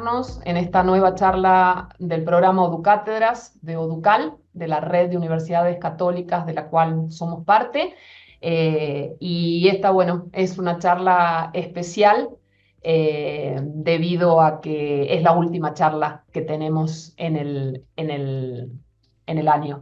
acompañarnos en esta nueva charla del programa Oducátedras de Oducal, de la red de universidades católicas de la cual somos parte. Y esta, bueno, es una charla especial debido a que es la última charla que tenemos en el año.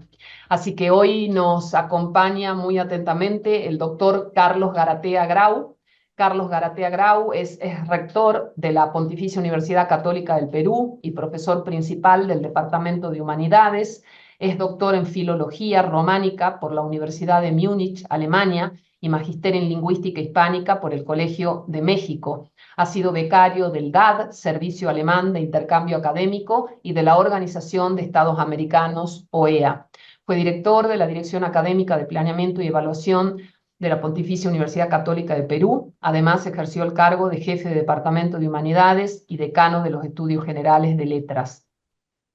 Así que hoy nos acompaña muy atentamente el doctor Carlos Garatea Grau. Carlos Garatea Grau es rector de la Pontificia Universidad Católica del Perú y profesor principal del Departamento de Humanidades. Es doctor en Filología Románica por la Universidad de Múnich, Alemania, y magíster en Lingüística Hispánica por el Colegio de México. Ha sido becario del DAD, Servicio Alemán de Intercambio Académico, y de la Organización de Estados Americanos, OEA. Fue director de la Dirección Académica de Planeamiento y Evaluación de la Pontificia Universidad Católica de Perú. Además, ejerció el cargo de jefe de Departamento de Humanidades y decano de los Estudios Generales de Letras.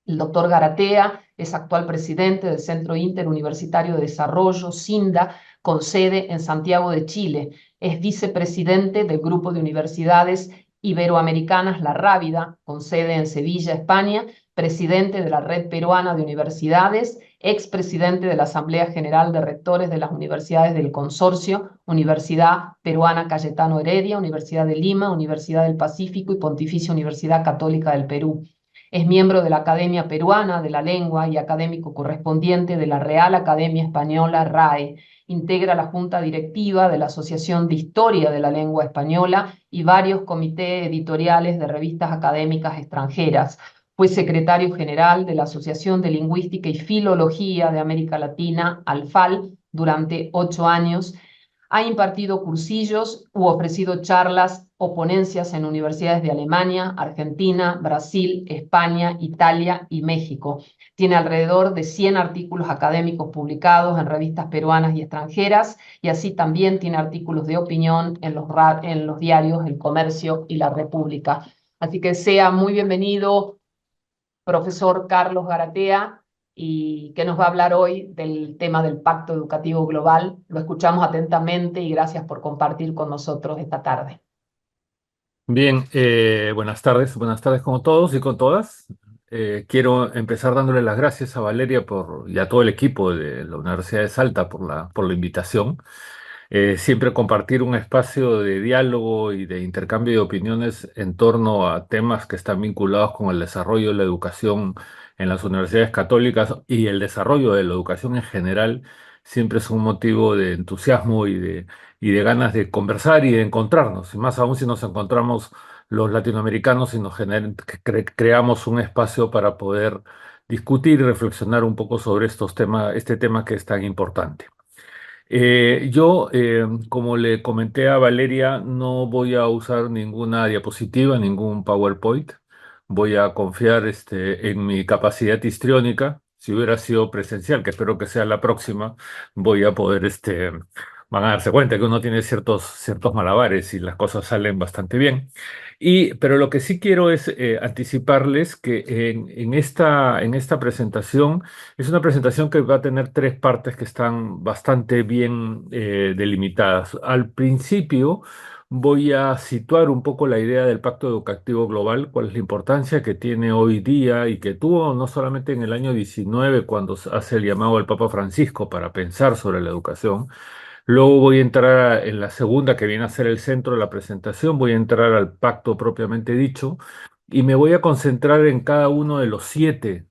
El doctor Garatea es actual presidente del Centro Interuniversitario de Desarrollo, CINDA, con sede en Santiago de Chile. Es vicepresidente del Grupo de Universidades Iberoamericanas La Rábida, con sede en Sevilla, España, presidente de la Red Peruana de Universidades, expresidente de la Asamblea General de Rectores de las Universidades del Consorcio, Universidad Peruana Cayetano Heredia, Universidad de Lima, Universidad del Pacífico y Pontificia Universidad Católica del Perú. Es miembro de la Academia Peruana de la Lengua y académico correspondiente de la Real Academia Española RAE. Integra la Junta Directiva de la Asociación de Historia de la Lengua Española y varios comités editoriales de revistas académicas extranjeras. Fue secretario general de la Asociación de Lingüística y Filología de América Latina, ALFAL, durante 8 años. Ha impartido cursillos u ofrecido charlas o ponencias en universidades de Alemania, Argentina, Brasil, España, Italia y México. Tiene alrededor de 100 artículos académicos publicados en revistas peruanas y extranjeras, y así también tiene artículos de opinión en los diarios El Comercio y La República. Así que sea muy bienvenido, profesor Carlos Garatea, y que nos va a hablar hoy del tema del Pacto Educativo Global. Lo escuchamos atentamente y gracias por compartir con nosotros esta tarde. Bien, buenas tardes con todos y con todas. Quiero empezar dándole las gracias a Valeria y a todo el equipo de la Universidad de Salta por la invitación. Siempre compartir un espacio de diálogo y de intercambio de opiniones en torno a temas que están vinculados con el desarrollo de la educación en las universidades católicas y el desarrollo de la educación en general siempre es un motivo de entusiasmo y de ganas de conversar y de encontrarnos, y más aún si nos encontramos los latinoamericanos y creamos un espacio para poder discutir y reflexionar un poco sobre este tema que es tan importante. Como le comenté a Valeria, no voy a usar ninguna diapositiva, ningún PowerPoint. Voy a confiar en mi capacidad histriónica. Si hubiera sido presencial, que espero que sea la próxima, voy a poder, van a darse cuenta que uno tiene ciertos malabares y las cosas salen bastante bien. Pero lo que sí quiero es anticiparles que en esta presentación es una presentación que va a tener tres partes que están bastante bien delimitadas. Al principio voy a situar un poco la idea del Pacto Educativo Global, cuál es la importancia que tiene hoy día y que tuvo no solamente en el año 19, cuando se hace el llamado del Papa Francisco para pensar sobre la educación. Luego voy a entrar en la segunda, que viene a ser el centro de la presentación, voy a entrar al pacto propiamente dicho y me voy a concentrar en cada uno de los 7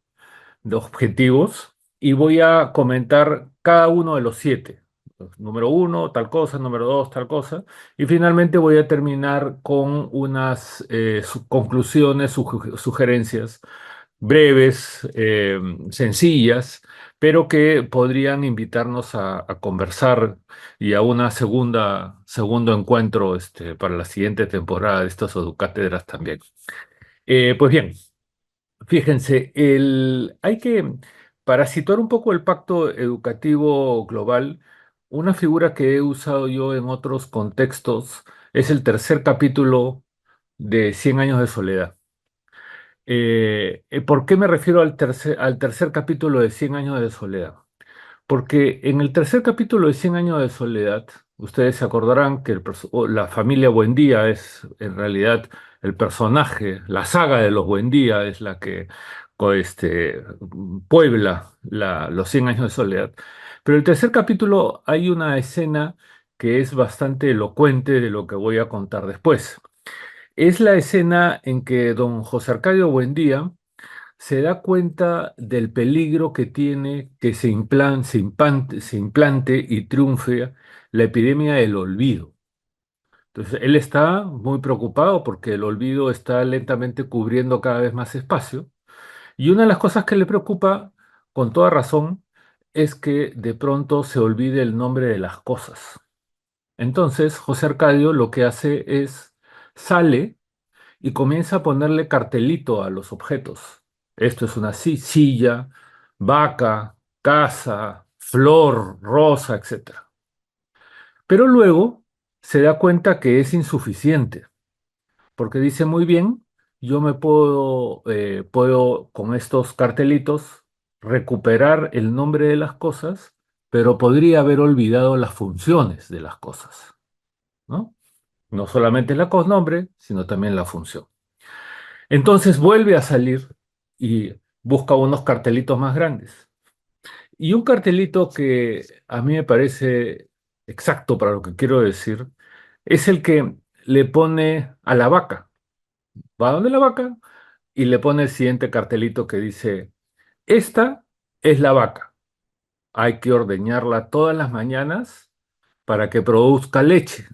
de objetivos y voy a comentar cada uno de los 7. Número 1, tal cosa, número 2, tal cosa. Y finalmente voy a terminar con unas conclusiones, sugerencias breves, sencillas, pero que podrían invitarnos a conversar y a una segundo encuentro para la siguiente temporada de estas educátedras también. Pues bien. Fíjense, para situar un poco el pacto educativo global, una figura que he usado yo en otros contextos es el tercer capítulo de Cien años de soledad. ¿Por qué me refiero al tercer capítulo de Cien años de soledad? Porque en el tercer capítulo de Cien años de soledad, ustedes se acordarán que la familia Buendía es en realidad el personaje, la saga de los Buendía es la que puebla los 100 años de soledad. Pero el tercer capítulo hay una escena que es bastante elocuente de lo que voy a contar después. Es la escena en que don José Arcadio Buendía se da cuenta del peligro que tiene que se implante y triunfe la epidemia del olvido. Entonces, él está muy preocupado porque el olvido está lentamente cubriendo cada vez más espacio. Y una de las cosas que le preocupa, con toda razón, es que de pronto se olvide el nombre de las cosas. Entonces, José Arcadio lo que hace es sale y comienza a ponerle cartelito a los objetos. Esto es una silla, vaca, casa, flor, rosa, etcétera. Pero luego se da cuenta que es insuficiente, porque dice muy bien, yo puedo con estos cartelitos recuperar el nombre de las cosas, pero podría haber olvidado las funciones de las cosas, ¿no? No solamente el nombre, sino también la función. Entonces vuelve a salir y busca unos cartelitos más grandes. Y un cartelito que a mí me parece exacto para lo que quiero decir es el que le pone a la vaca. Va donde la vaca y le pone el siguiente cartelito que dice, esta es la vaca. Hay que ordeñarla todas las mañanas para que produzca leche.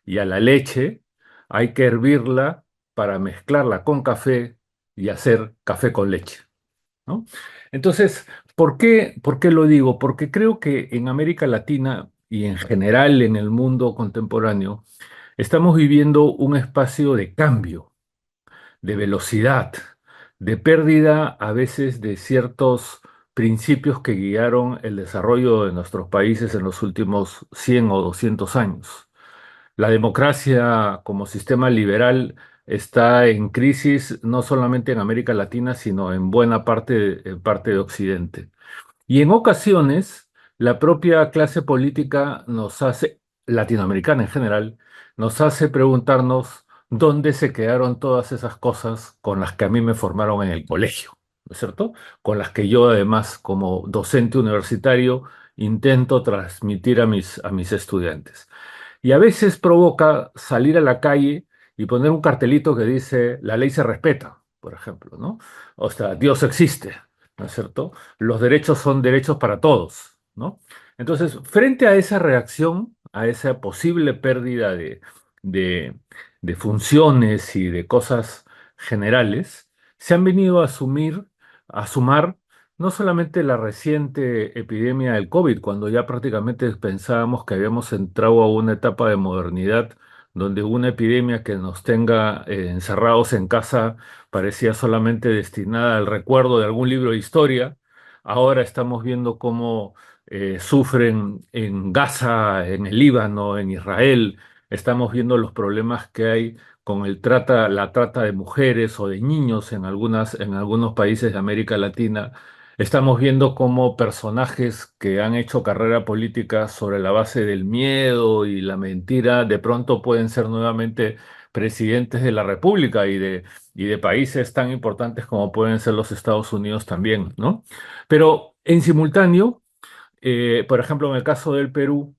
Y a la leche hay que hervirla para mezclarla con café y hacer café con leche, ¿no? Entonces, por qué lo digo? Porque creo que en América Latina y en general en el mundo contemporáneo estamos viviendo un espacio de cambio, de velocidad, de pérdida a veces de ciertos principios que guiaron el desarrollo de nuestros países en los últimos 100 o 200 años. La democracia como sistema liberal está en crisis no solamente en América Latina, sino en buena parte de Occidente. Y en ocasiones, la propia clase política latinoamericana en general, nos hace preguntarnos dónde se quedaron todas esas cosas con las que a mí me formaron en el colegio, ¿no es cierto? Con las que yo además, como docente universitario, intento transmitir a mis estudiantes. Y a veces provoca salir a la calle y poner un cartelito que dice, la ley se respeta, por ejemplo, ¿no? O sea, Dios existe, ¿no es cierto? Los derechos son derechos para todos, ¿no? Entonces, frente a esa reacción, a esa posible pérdida de, de funciones y de cosas generales, se han venido a sumar no solamente la reciente epidemia del COVID, cuando ya prácticamente pensábamos que habíamos entrado a una etapa de modernidad donde una epidemia que nos tenga encerrados en casa parecía solamente destinada al recuerdo de algún libro de historia. Ahora estamos viendo cómo sufren en Gaza, en el Líbano, en Israel. Estamos viendo los problemas que hay con la trata de mujeres o de niños en algunos países de América Latina. Estamos viendo cómo personajes que han hecho carrera política sobre la base del miedo y la mentira de pronto pueden ser nuevamente presidentes de la República y de países tan importantes como pueden ser los Estados Unidos también, ¿no? Pero en simultáneo, por ejemplo, en el caso del Perú,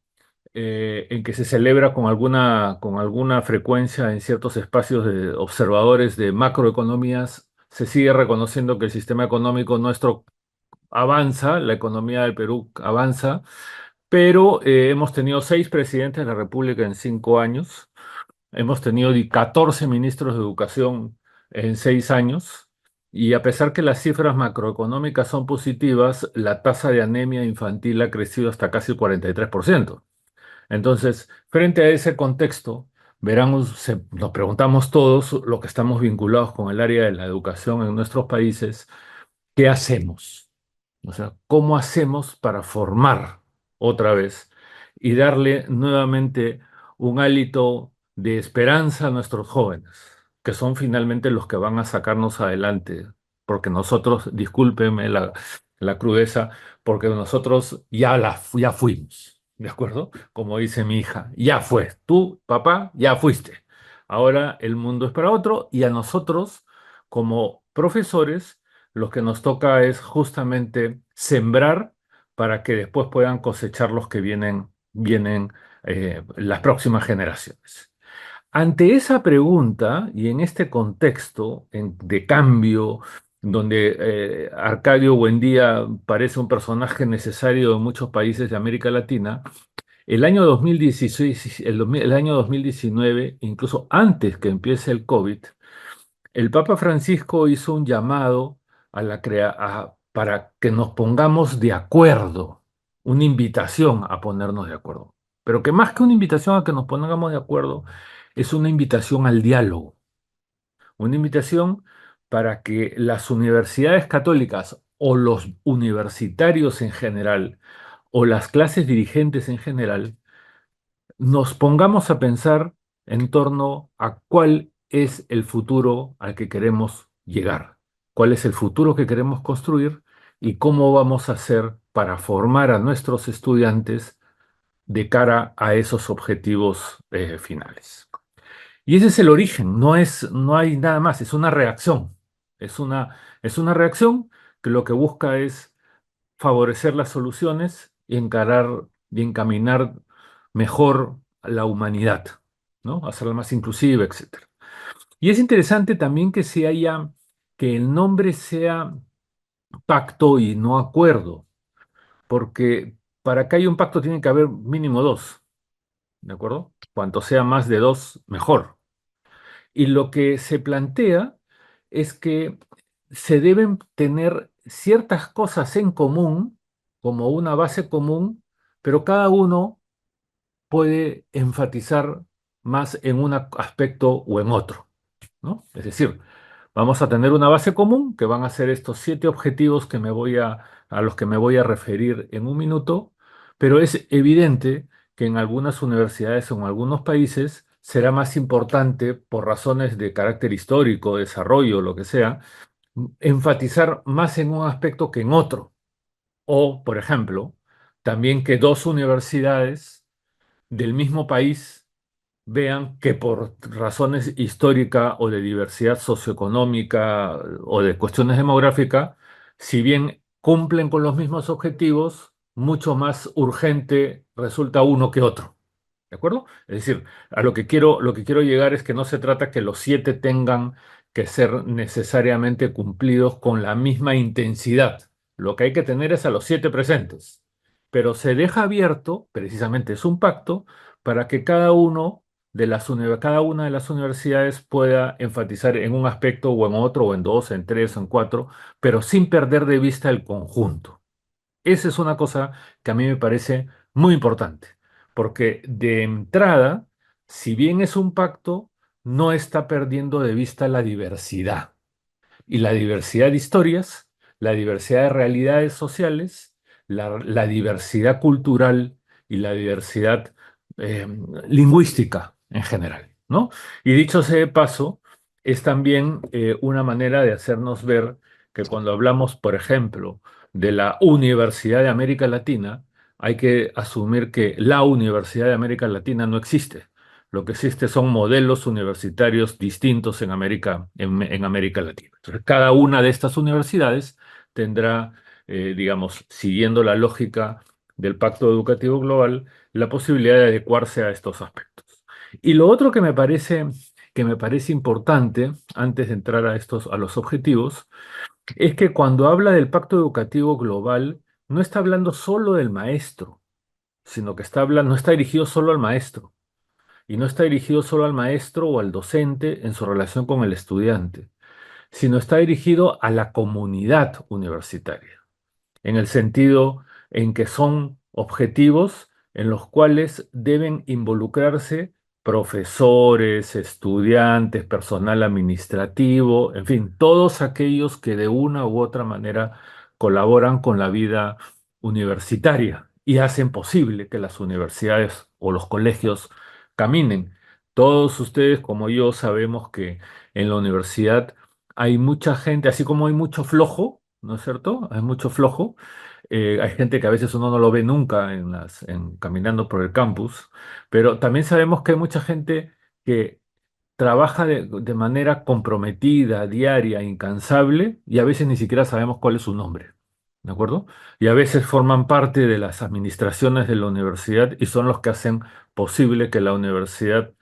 en que se celebra con alguna frecuencia en ciertos espacios de observadores de macroeconomías, se sigue reconociendo que el sistema económico nuestro avanza, la economía del Perú avanza, pero hemos tenido 6 presidentes de la República en 5 años, hemos tenido 14 ministros de educación en 6 años, y a pesar que las cifras macroeconómicas son positivas, la tasa de anemia infantil ha crecido hasta casi el 43%. Entonces, frente a ese contexto, nos preguntamos todos, lo que estamos vinculados con el área de la educación en nuestros países, ¿qué hacemos? O sea, ¿cómo hacemos para formar otra vez y darle nuevamente un hálito de esperanza a nuestros jóvenes, que son finalmente los que van a sacarnos adelante? Porque nosotros, discúlpenme la crudeza, porque nosotros ya fuimos, ¿de acuerdo? Como dice mi hija, ya fue, tú, papá, ya fuiste. Ahora el mundo es para otro y a nosotros, como profesores, lo que nos toca es justamente sembrar para que después puedan cosechar los que vienen las próximas generaciones. Ante esa pregunta y en este contexto de cambio, donde Arcadio Buendía parece un personaje necesario en muchos países de América Latina, el año 2016, el año 2019, incluso antes que empiece el COVID, el Papa Francisco hizo un llamado para que nos pongamos de acuerdo, una invitación a ponernos de acuerdo. Pero que más que una invitación a que nos pongamos de acuerdo, es una invitación al diálogo, una invitación para que las universidades católicas o los universitarios en general o las clases dirigentes en general nos pongamos a pensar en torno a cuál es el futuro al que queremos llegar, cuál es el futuro que queremos construir y cómo vamos a hacer para formar a nuestros estudiantes de cara a esos objetivos finales. Y ese es el origen, no hay nada más, es una reacción. Es una reacción que lo que busca es favorecer las soluciones y encarar y encaminar mejor a la humanidad, ¿no? Hacerla más inclusiva, etcétera. Y es interesante también que el nombre sea pacto y no acuerdo, porque para que haya un pacto tiene que haber mínimo dos, ¿de acuerdo? Cuanto sea más de dos, mejor. Y lo que se plantea es que se deben tener ciertas cosas en común, como una base común, pero cada uno puede enfatizar más en un aspecto o en otro, ¿no? Es decir, vamos a tener una base común que van a ser estos 7 objetivos a los que me voy a referir en un minuto, pero es evidente que en algunas universidades o en algunos países será más importante, por razones de carácter histórico, desarrollo, lo que sea, enfatizar más en un aspecto que en otro. O, por ejemplo, también que dos universidades del mismo país vean que por razones históricas o de diversidad socioeconómica o de cuestiones demográficas, si bien cumplen con los mismos objetivos, mucho más urgente resulta uno que otro. ¿De acuerdo? Es decir, lo que quiero llegar es que no se trata que los 7 tengan que ser necesariamente cumplidos con la misma intensidad. Lo que hay que tener es a los 7 presentes. Pero se deja abierto, precisamente es un pacto, para que cada una de las universidades pueda enfatizar en un aspecto o en otro, o en dos, en tres, o en cuatro, pero sin perder de vista el conjunto. Esa es una cosa que a mí me parece muy importante, porque de entrada, si bien es un pacto, no está perdiendo de vista la diversidad y la diversidad de historias, la diversidad de realidades sociales, la diversidad cultural y la diversidad eh, lingüística en general, ¿no? Y dicho sea de paso, es también una manera de hacernos ver que cuando hablamos, por ejemplo, de la Universidad de América Latina, hay que asumir que la Universidad de América Latina no existe. Lo que existe son modelos universitarios distintos en América Latina. Entonces, cada una de estas universidades tendrá, digamos, siguiendo la lógica del Pacto Educativo Global, la posibilidad de adecuarse a estos aspectos. Y lo otro que me parece importante, antes de entrar a los objetivos, es que cuando habla del Pacto Educativo Global, no está hablando solo del maestro, sino que no está dirigido solo al maestro y no está dirigido solo al maestro o al docente en su relación con el estudiante, sino está dirigido a la comunidad universitaria en el sentido en que son objetivos en los cuales deben involucrarse profesores, estudiantes, personal administrativo, en fin, todos aquellos que de una u otra manera colaboran con la vida universitaria y hacen posible que las universidades o los colegios caminen. Todos ustedes, como yo, sabemos que en la universidad hay mucha gente, así como hay mucho flojo, ¿no es cierto? Hay mucho flojo. Hay gente que a veces uno no lo ve nunca caminando por el campus, pero también sabemos que hay mucha gente que trabaja de manera comprometida, diaria, incansable, y a veces ni siquiera sabemos cuál es su nombre, ¿de acuerdo? Y a veces forman parte de las administraciones de la universidad y son los que hacen posible que la universidad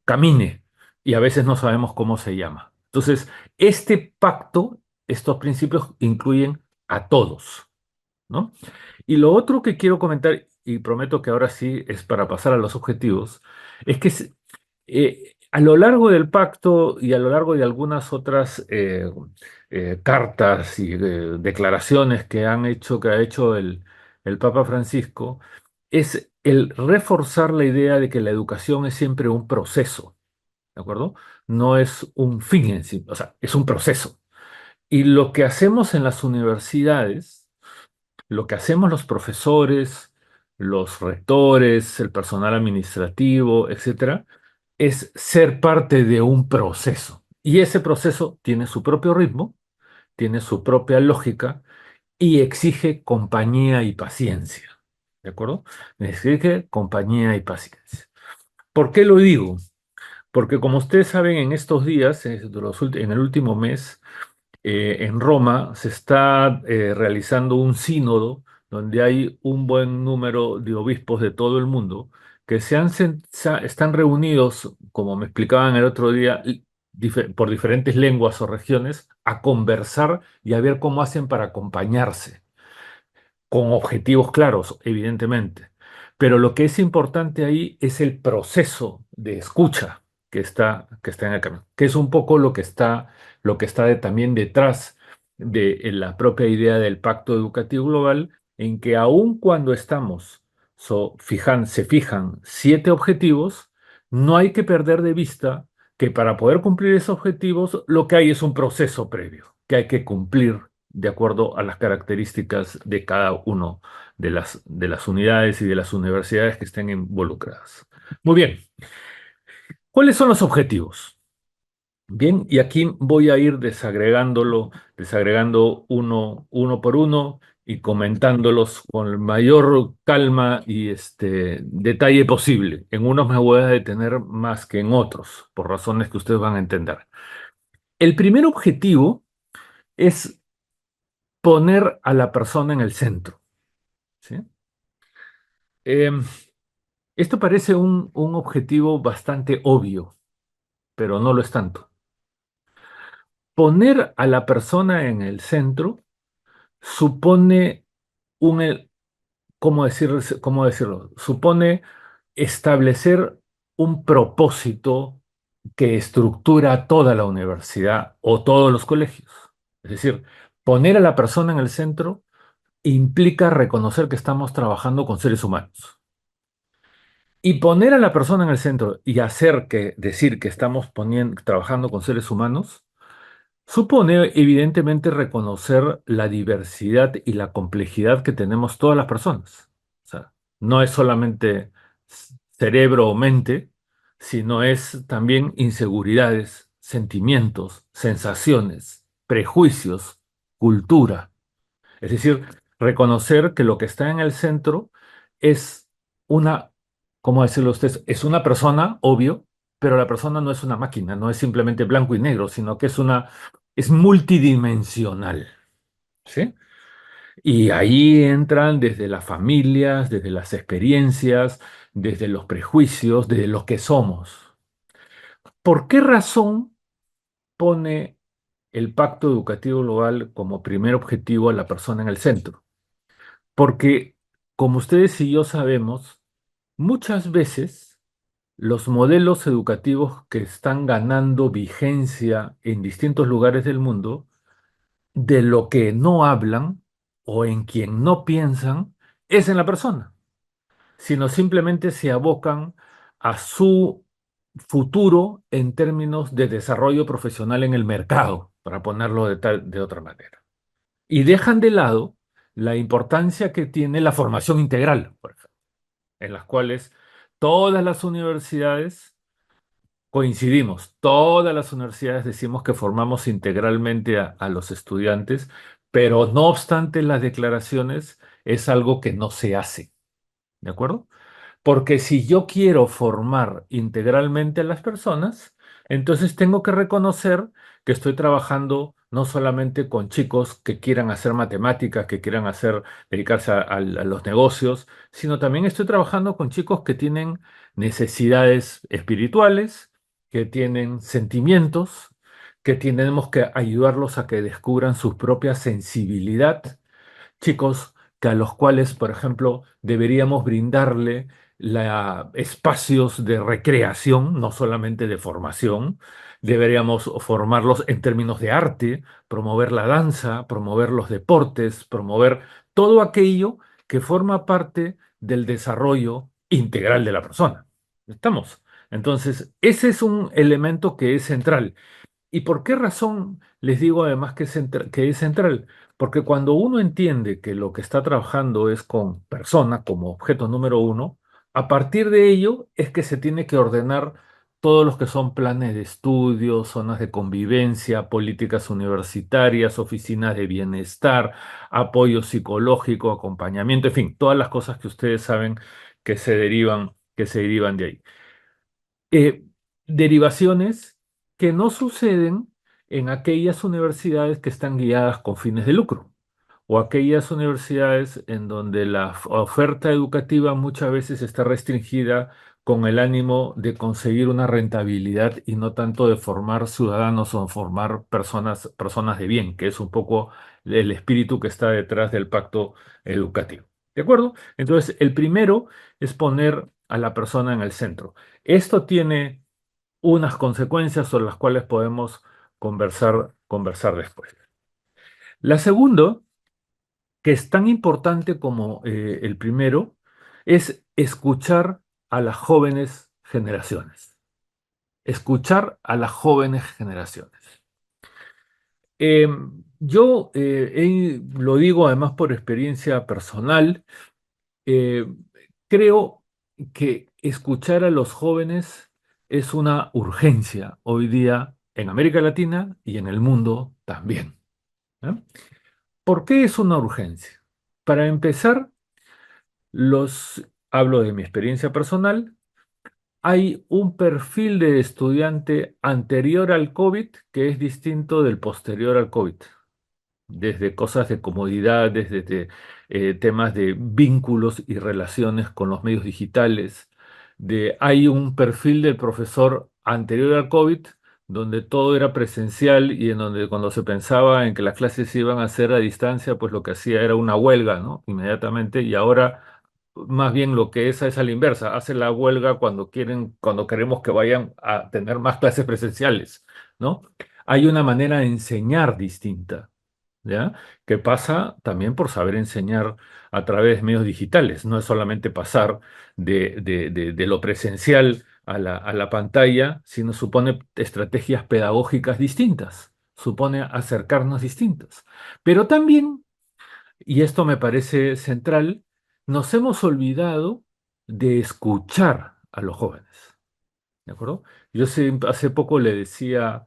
camine, y a veces no sabemos cómo se llama. Entonces, este pacto, estos principios incluyen a todos, ¿no? Y lo otro que quiero comentar, y prometo que ahora sí es para pasar a los objetivos, es que a lo largo del pacto y a lo largo de algunas otras cartas y declaraciones que ha hecho el Papa Francisco, es el reforzar la idea de que la educación es siempre un proceso, ¿de acuerdo? No es un fin en sí, o sea, es un proceso. Y lo que hacemos en las universidades, lo que hacemos los profesores, los rectores, el personal administrativo, etcétera, es ser parte de un proceso. Y ese proceso tiene su propio ritmo, tiene su propia lógica y exige compañía y paciencia. ¿De acuerdo? Exige compañía y paciencia. ¿Por qué lo digo? Porque como ustedes saben, en estos días, en el último mes, en Roma se está realizando un sínodo donde hay un buen número de obispos de todo el mundo que están reunidos, como me explicaban el otro día, por diferentes lenguas o regiones, a conversar y a ver cómo hacen para acompañarse con objetivos claros, evidentemente. Pero lo que es importante ahí es el proceso de escucha que está en el camino, que es un poco lo que está también detrás de la propia idea del Pacto Educativo Global, en que aun cuando se fijan 7 objetivos, no hay que perder de vista que para poder cumplir esos objetivos, lo que hay es un proceso previo, que hay que cumplir de acuerdo a las características de cada uno de las unidades y de las universidades que estén involucradas. Muy bien, ¿cuáles son los objetivos? Bien, y aquí voy a ir desagregando uno por uno y comentándolos con el mayor calma y detalle posible. En unos me voy a detener más que en otros, por razones que ustedes van a entender. El primer objetivo es poner a la persona en el centro. ¿Sí? Em, Esto parece un objetivo bastante obvio, pero no lo es tanto. Poner a la persona en el centro supone un, cómo decirlo? Supone establecer un propósito que estructura toda la universidad o todos los colegios. Es decir, poner a la persona en el centro implica reconocer que estamos trabajando con seres humanos. Y poner a la persona en el centro y decir que estamos trabajando con seres humanos, supone evidentemente reconocer la diversidad y la complejidad que tenemos todas las personas. O sea, no es solamente cerebro o mente, sino es también inseguridades, sentimientos, sensaciones, prejuicios, cultura. Es decir, reconocer que lo que está en el centro es una, ¿cómo decirlo usted? Es una persona, obvio, pero la persona no es una máquina, no es simplemente blanco y negro, sino que es multidimensional, ¿sí? Y ahí entran desde las familias, desde las experiencias, desde los prejuicios, desde lo que somos. ¿Por qué razón pone el Pacto Educativo Global como primer objetivo a la persona en el centro? Porque, como ustedes y yo sabemos, muchas veces los modelos educativos que están ganando vigencia en distintos lugares del mundo, de lo que no hablan o en quien no piensan, es en la persona, sino simplemente se abocan a su futuro en términos de desarrollo profesional en el mercado, para ponerlo de otra manera. Y dejan de lado la importancia que tiene la formación integral, por ejemplo, en las cuales todas las universidades coincidimos, todas las universidades decimos que formamos integralmente a los estudiantes, pero no obstante las declaraciones es algo que no se hace, ¿de acuerdo? Porque si yo quiero formar integralmente a las personas, Entonces tengo que reconocer que estoy trabajando no solamente con chicos que quieran hacer matemáticas, que quieran dedicarse a los negocios, sino también estoy trabajando con chicos que tienen necesidades espirituales, que tienen sentimientos, que tenemos que ayudarlos a que descubran su propia sensibilidad, chicos que a los cuales, por ejemplo, deberíamos brindarle espacios de recreación, no solamente de formación. Deberíamos formarlos en términos de arte, promover la danza, promover los deportes, promover todo aquello que forma parte del desarrollo integral de la persona. ¿Estamos? Entonces, ese es un elemento que es central. ¿Y por qué razón les digo además que es central? Porque cuando uno entiende que lo que está trabajando es con persona como objeto número uno, a partir de ello es que se tiene que ordenar todos los que son planes de estudio, zonas de convivencia, políticas universitarias, oficinas de bienestar, apoyo psicológico, acompañamiento, en fin, todas las cosas que ustedes saben que se derivan de ahí. eh, Derivaciones que no suceden en aquellas universidades que están guiadas con fines de lucro o aquellas universidades en donde la oferta educativa muchas veces está restringida con el ánimo de conseguir una rentabilidad y no tanto de formar ciudadanos o formar personas de bien, que es un poco el espíritu que está detrás del pacto educativo. ¿De acuerdo? Entonces, el primero es poner a la persona en el centro. Esto tiene unas consecuencias sobre las cuales podemos conversar después. La segunda, que es tan importante como el primero, es escuchar a las jóvenes generaciones. Escuchar a las jóvenes generaciones. Yo lo digo además por experiencia personal. Eh, Creo que escuchar a los jóvenes es una urgencia hoy día en América Latina y en el mundo también. ¿Eh? ¿Por qué es una urgencia? Para empezar, hablo de mi experiencia personal, hay un perfil de estudiante anterior al COVID que es distinto del posterior al COVID, desde cosas de comodidad, desde temas de vínculos y relaciones con los medios digitales. Hay un perfil del profesor anterior al COVID, donde todo era presencial y en donde cuando se pensaba en que las clases se iban a hacer a distancia, pues lo que hacía era una huelga, ¿no? Inmediatamente, y ahora más bien lo que es a la inversa, hace la huelga cuando quieren, cuando queremos que vayan a tener más clases presenciales, ¿no? Hay una manera de enseñar distinta. ¿Ya? Que pasa también por saber enseñar a través de medios digitales. No es solamente pasar de lo presencial a la pantalla, sino supone estrategias pedagógicas distintas, supone acercarnos distintas. Pero también, y esto me parece central, nos hemos olvidado de escuchar a los jóvenes. ¿De acuerdo? Hace poco le decía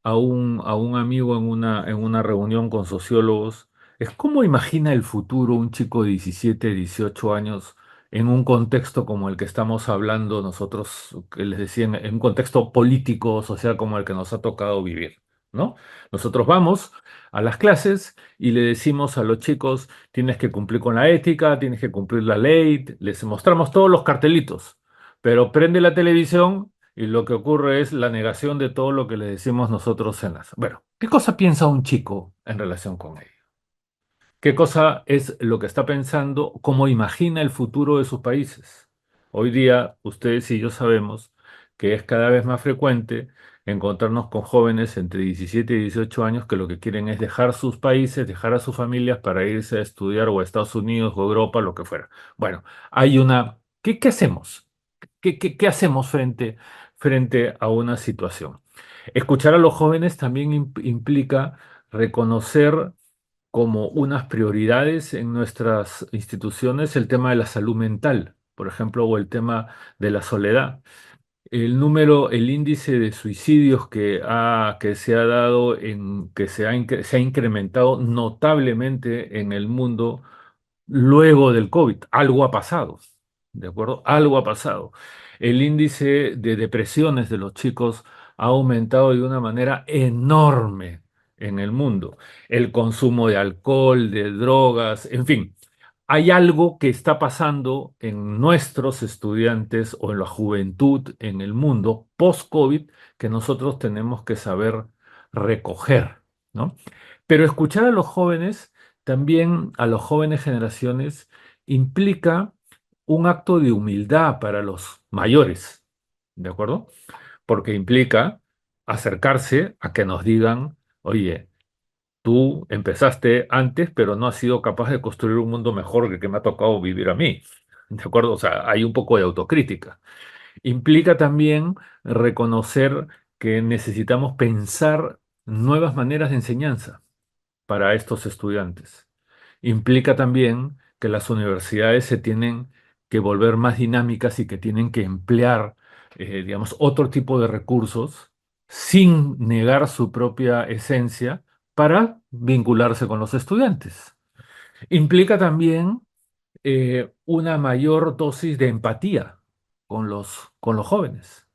a un amigo en una reunión con sociólogos, es cómo imagina el futuro un chico de 17, 18 años en un contexto como el que estamos hablando nosotros, que les decía, en un contexto político, social como el que nos ha tocado vivir, ¿no? Nosotros vamos a las clases y le decimos a los chicos, tienes que cumplir con la ética, tienes que cumplir la ley, les mostramos todos los cartelitos, pero prende la televisión y lo que ocurre es la negación de todo lo que le decimos nosotros en las... Bueno, ¿qué cosa piensa un chico en relación con ello? ¿Qué cosa es lo que está pensando? ¿Cómo imagina el futuro de sus países? Hoy día, ustedes y yo sabemos que es cada vez más frecuente encontrarnos con jóvenes entre 17 y 18 años que lo que quieren es dejar sus países, dejar a sus familias para irse a estudiar o a Estados Unidos o Europa, lo que fuera. Bueno, hay una... ¿Qué hacemos? ¿Qué hacemos frente a una situación? Escuchar a los jóvenes también implica reconocer como unas prioridades en nuestras instituciones el tema de la salud mental, por ejemplo, o el tema de la soledad. El índice de suicidios que se ha dado, se ha incrementado notablemente en el mundo luego del COVID. Algo ha pasado, ¿de acuerdo? Algo ha pasado. El índice de depresiones de los chicos ha aumentado de una manera enorme en el mundo. El consumo de alcohol, de drogas, en fin. Hay algo que está pasando en nuestros estudiantes o en la juventud en el mundo post-COVID que nosotros tenemos que saber recoger, ¿no? Pero escuchar a los jóvenes, también a las jóvenes generaciones, implica un acto de humildad para los mayores, ¿de acuerdo? Porque implica acercarse a que nos digan, oye, tú empezaste antes, pero no has sido capaz de construir un mundo mejor que el que me ha tocado vivir a mí. ¿De acuerdo? O sea, hay un poco de autocrítica. Implica también reconocer que necesitamos pensar nuevas maneras de enseñanza para estos estudiantes. Implica también que las universidades se tienen que volver más dinámicas y que tienen que emplear, digamos, otro tipo de recursos sin negar su propia esencia para vincularse con los estudiantes. Implica también una mayor dosis de empatía con los jóvenes.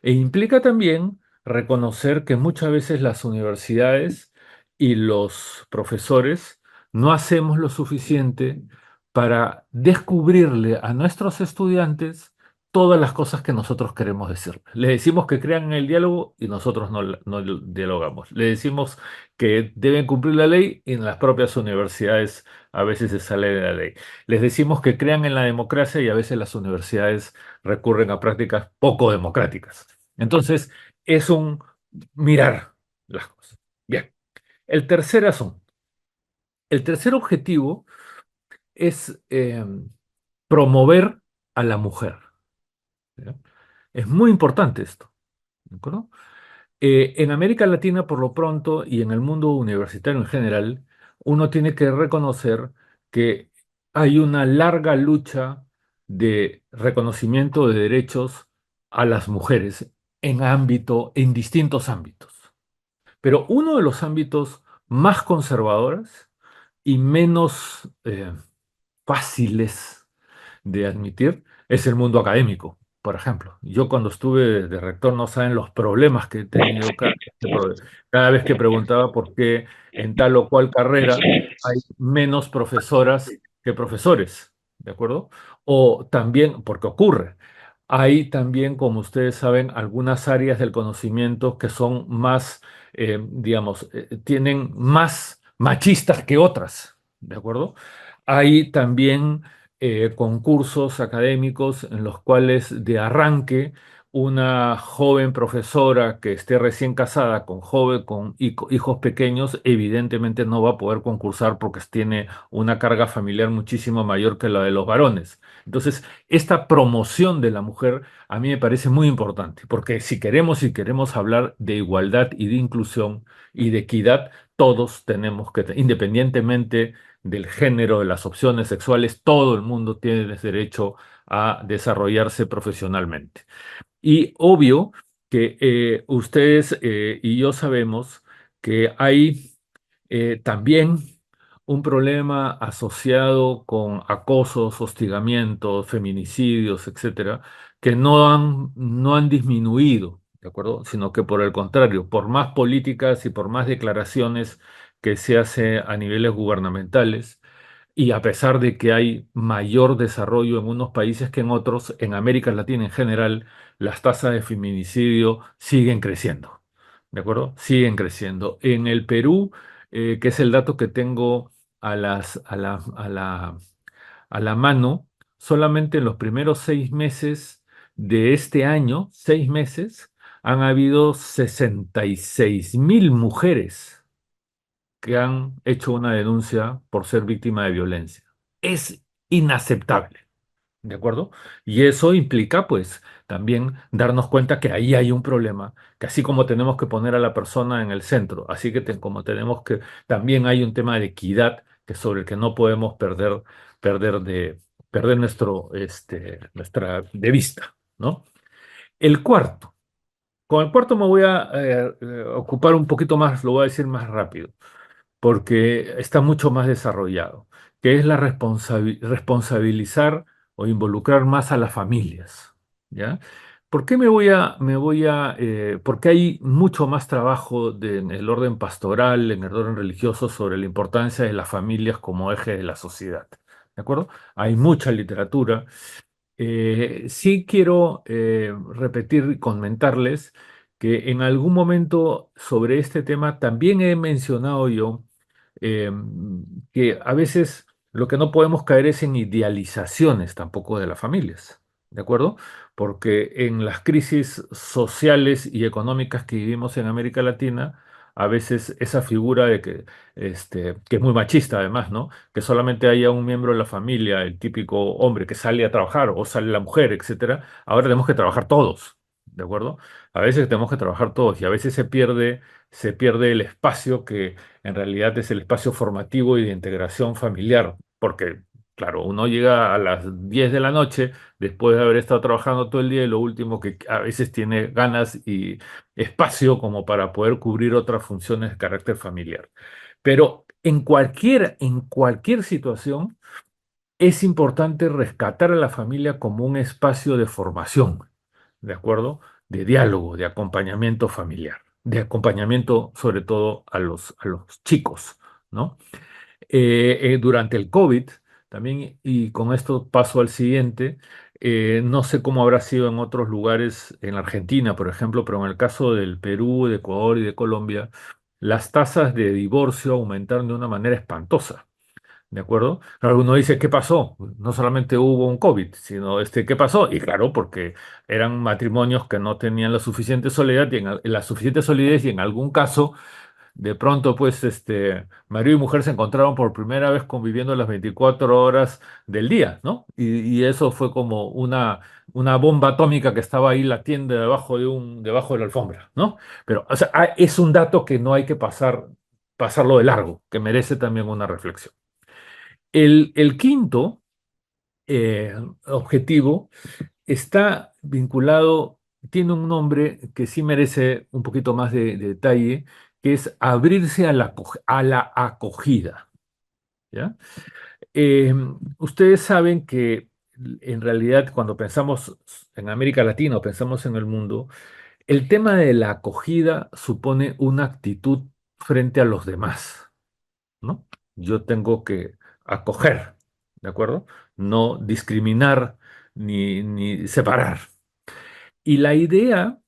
E implica también reconocer que muchas veces las universidades y los profesores no hacemos lo suficiente para descubrirle a nuestros estudiantes todas las cosas que nosotros queremos decirles. Le decimos que crean en el diálogo y nosotros no dialogamos. Le decimos que deben cumplir la ley y en las propias universidades a veces se sale de la ley. Les decimos que crean en la democracia y a veces las universidades recurren a prácticas poco democráticas. Entonces, es un mirar las cosas. Bien, el tercer asunto. El tercer objetivo es promover a la mujer. ¿Ya? Es muy importante esto. ¿De acuerdo? En América Latina, por lo pronto, y en el mundo universitario en general, uno tiene que reconocer que hay una larga lucha de reconocimiento de derechos a las mujeres en distintos ámbitos. Pero uno de los ámbitos más conservadores y menos fáciles de admitir es el mundo académico, por ejemplo. Yo cuando estuve de rector no saben los problemas que he tenido cada vez que preguntaba por qué en tal o cual carrera hay menos profesoras que profesores, ¿de acuerdo? O también, porque ocurre, hay también, como ustedes saben, algunas áreas del conocimiento que son más, digamos, tienen más machistas que otras, ¿de acuerdo? Hay también concursos académicos en los cuales de arranque una joven profesora que esté recién casada con hijos pequeños, evidentemente no va a poder concursar porque tiene una carga familiar muchísimo mayor que la de los varones. Entonces, esta promoción de la mujer a mí me parece muy importante, porque si queremos hablar de igualdad y de inclusión y de equidad, todos tenemos que, independientemente del género, de las opciones sexuales, todo el mundo tiene derecho a desarrollarse profesionalmente. Y obvio que ustedes y yo sabemos que hay también un problema asociado con acosos, hostigamientos, feminicidios, etcétera, que no han disminuido, ¿de acuerdo? Sino que por el contrario, por más políticas y por más declaraciones que se hace a niveles gubernamentales, y a pesar de que hay mayor desarrollo en unos países que en otros, en América Latina en general, las tasas de feminicidio siguen creciendo. ¿De acuerdo? Siguen creciendo. En el Perú, que es el dato que tengo a la mano, solamente en los primeros 6 meses de este año, 6 meses, han habido 66.000 mujeres que han hecho una denuncia por ser víctima de violencia. Es inaceptable, ¿de acuerdo? Y eso implica, pues, también darnos cuenta que ahí hay un problema, que así como tenemos que poner a la persona en el centro, así que como tenemos que, también hay un tema de equidad que sobre el que no podemos perder perder nuestra de vista, ¿no? El cuarto. Con el cuarto me voy a ocupar un poquito más, lo voy a decir más rápido porque está mucho más desarrollado, que es la responsabilizar o involucrar más a las familias, ¿ya? ¿Por qué porque hay mucho más trabajo en el orden pastoral, en el orden religioso, sobre la importancia de las familias como eje de la sociedad? ¿De acuerdo? Hay mucha literatura. Sí quiero repetir y comentarles que en algún momento sobre este tema también he mencionado yo eh, que a veces lo que no podemos caer es en idealizaciones tampoco de las familias, ¿de acuerdo? Porque en las crisis sociales y económicas que vivimos en América Latina, a veces esa figura de que es muy machista además, ¿no? Que solamente haya un miembro de la familia, el típico hombre que sale a trabajar o sale la mujer, etcétera, ahora tenemos que trabajar todos, ¿de acuerdo? A veces tenemos que trabajar todos y a veces se pierde el espacio que en realidad es el espacio formativo y de integración familiar, porque, claro, uno llega a las 10 de la noche después de haber estado trabajando todo el día y lo último que a veces tiene ganas y espacio como para poder cubrir otras funciones de carácter familiar. Pero en cualquier situación, es importante rescatar a la familia como un espacio de formación, ¿de acuerdo? De diálogo, de acompañamiento familiar, de acompañamiento sobre todo a los chicos, ¿no? Durante el COVID, también, y con esto paso al siguiente, no sé cómo habrá sido en otros lugares, en Argentina, por ejemplo, pero en el caso del Perú, de Ecuador y de Colombia, las tasas de divorcio aumentaron de una manera espantosa. ¿De acuerdo? Claro, uno dice, ¿qué pasó? No solamente hubo un COVID, sino ¿qué pasó? Y claro, porque eran matrimonios que no tenían la suficiente solidez la suficiente solidez y en algún caso, de pronto, pues, marido y mujer se encontraron por primera vez conviviendo las 24 horas del día, ¿no? Y eso fue como una bomba atómica que estaba ahí latiendo debajo de la alfombra, ¿no? Pero, o sea, es un dato que no hay que pasarlo de largo, que merece también una reflexión. El quinto objetivo está vinculado, tiene un nombre que sí merece un poquito más de detalle, que es abrirse a a la acogida, ¿ya? Eh, Ustedes saben que en realidad cuando pensamos en América Latina o pensamos en el mundo, el tema de la acogida supone una actitud frente a los demás, ¿no? Yo tengo que acoger, ¿de acuerdo? No discriminar ni separar. Y la idea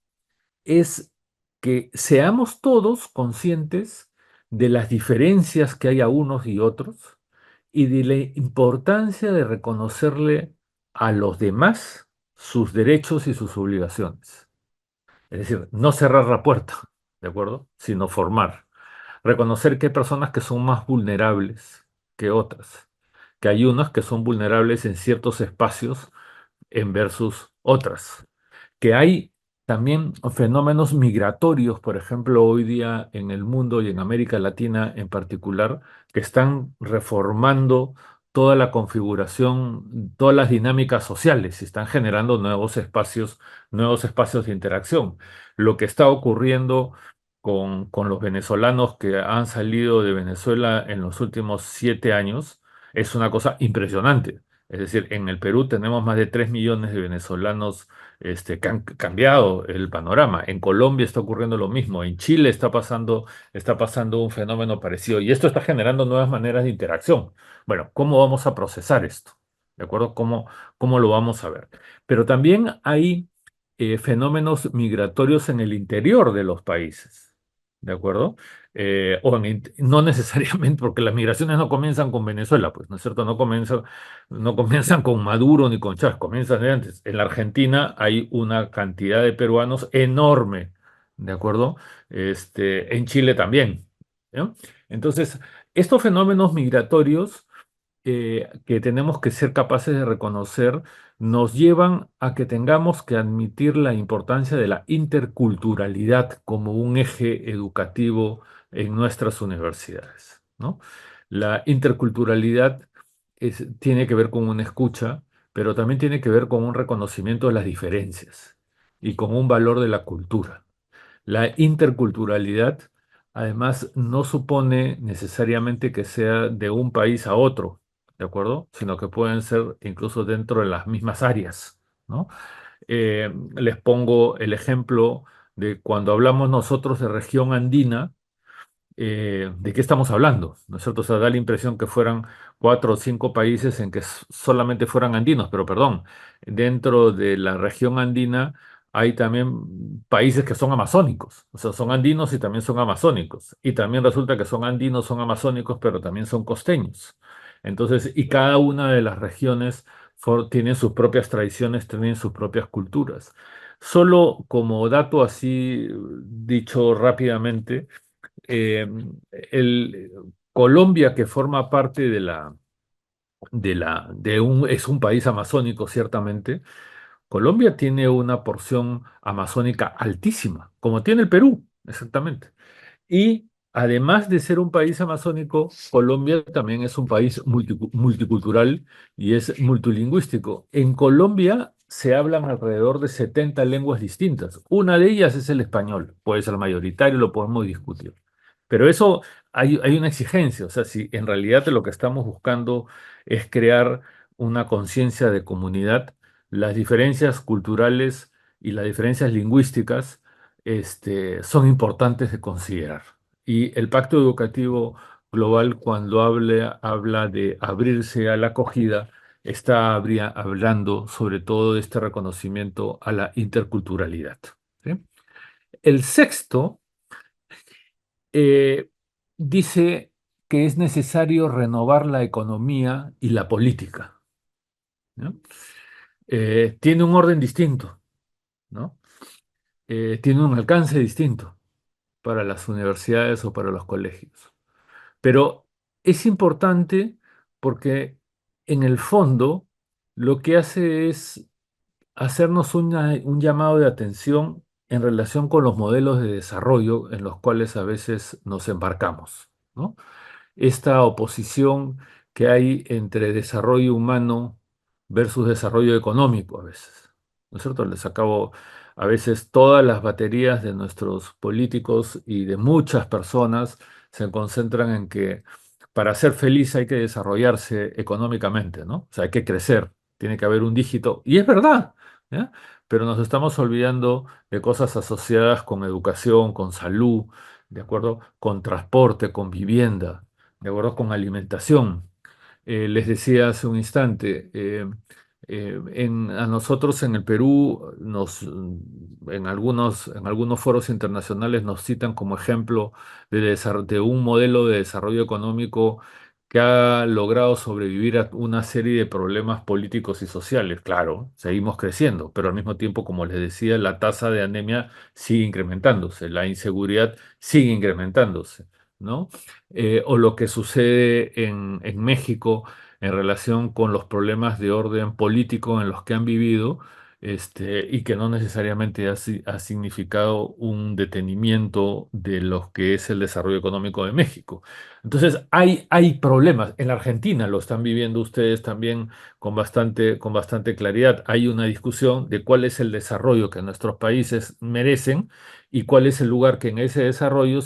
es que seamos todos conscientes de las diferencias que hay a unos y otros y de la importancia de reconocerle a los demás sus derechos y sus obligaciones. Es decir, no cerrar la puerta, ¿de acuerdo? Sino formar. Reconocer que hay personas que son más vulnerables que otras, que hay unas que son vulnerables en ciertos espacios en versus otras, que hay también fenómenos migratorios, por ejemplo, hoy día en el mundo y en América Latina en particular, que están reformando toda la configuración, todas las dinámicas sociales y están generando nuevos espacios de interacción. Lo que está ocurriendo con los venezolanos que han salido de Venezuela en los últimos 7 años es una cosa impresionante. Es decir, en el Perú tenemos más de 3 millones de venezolanos que han cambiado el panorama. En Colombia está ocurriendo lo mismo. En Chile está pasando un fenómeno parecido. Y esto está generando nuevas maneras de interacción. Bueno, ¿cómo vamos a procesar esto? ¿De acuerdo? ¿Cómo lo vamos a ver? Pero también hay fenómenos migratorios en el interior de los países. ¿De acuerdo? No necesariamente, porque las migraciones no comienzan con Venezuela, pues, ¿no es cierto? No comienzan con Maduro ni con Chávez, comienzan de antes. En la Argentina hay una cantidad de peruanos enorme, ¿de acuerdo? En Chile también, ¿no? Entonces, estos fenómenos migratorios que tenemos que ser capaces de reconocer nos llevan a que tengamos que admitir la importancia de la interculturalidad como un eje educativo en nuestras universidades, ¿no? La interculturalidad tiene que ver con una escucha, pero también tiene que ver con un reconocimiento de las diferencias y con un valor de la cultura. La interculturalidad, además, no supone necesariamente que sea de un país a otro, ¿de acuerdo? Sino que pueden ser incluso dentro de las mismas áreas, ¿no? Les pongo el ejemplo de cuando hablamos nosotros de región andina, ¿de qué estamos hablando? ¿No es cierto? O sea, da la impresión que fueran 4 o 5 países en que solamente fueran andinos, pero perdón, dentro de la región andina hay también países que son amazónicos, o sea, son andinos y también son amazónicos, y también resulta que son andinos, son amazónicos, pero también son costeños. Entonces, y cada una de las regiones tiene sus propias tradiciones, tienen sus propias culturas. Solo como dato así dicho rápidamente, eh, Colombia, que forma parte es un país amazónico, ciertamente. Colombia tiene una porción amazónica altísima, como tiene el Perú, exactamente. Y además de ser un país amazónico, Colombia también es un país multicultural y es multilingüístico. En Colombia se hablan alrededor de 70 lenguas distintas. Una de ellas es el español, puede ser mayoritario, lo podemos discutir. Pero eso hay una exigencia, o sea, si en realidad lo que estamos buscando es crear una conciencia de comunidad, las diferencias culturales y las diferencias lingüísticas son importantes de considerar. Y el Pacto Educativo Global, cuando habla de abrirse a la acogida, hablando sobre todo de este reconocimiento a la interculturalidad. ¿Sí? El sexto eh, dice que es necesario renovar la economía y la política, ¿no? Tiene un orden distinto, ¿no? Tiene un alcance distinto para las universidades o para los colegios. Pero es importante porque en el fondo lo que hace es hacernos un llamado de atención en relación con los modelos de desarrollo en los cuales a veces nos embarcamos, ¿no? Esta oposición que hay entre desarrollo humano versus desarrollo económico a veces. ¿No es cierto? Les acabo a veces todas las baterías de nuestros políticos y de muchas personas se concentran en que para ser feliz hay que desarrollarse económicamente, ¿no? O sea, hay que crecer, tiene que haber un dígito. Y es verdad, ¿ya? Pero nos estamos olvidando de cosas asociadas con educación, con salud, ¿de acuerdo? Con transporte, con vivienda, de acuerdo con alimentación. Les decía hace un instante, a nosotros en el Perú, en algunos foros internacionales nos citan como ejemplo de un modelo de desarrollo económico que ha logrado sobrevivir a una serie de problemas políticos y sociales. Claro, seguimos creciendo, pero al mismo tiempo, como les decía, la tasa de anemia sigue incrementándose, la inseguridad sigue incrementándose, ¿no? O lo que sucede en México en relación con los problemas de orden político en los que han vivido, y que no necesariamente ha significado un detenimiento de lo que es el desarrollo económico de México. Entonces, hay problemas. En la Argentina lo están viviendo ustedes también con bastante claridad. Hay una discusión de cuál es el desarrollo que nuestros países merecen y cuál es el lugar que en ese desarrollo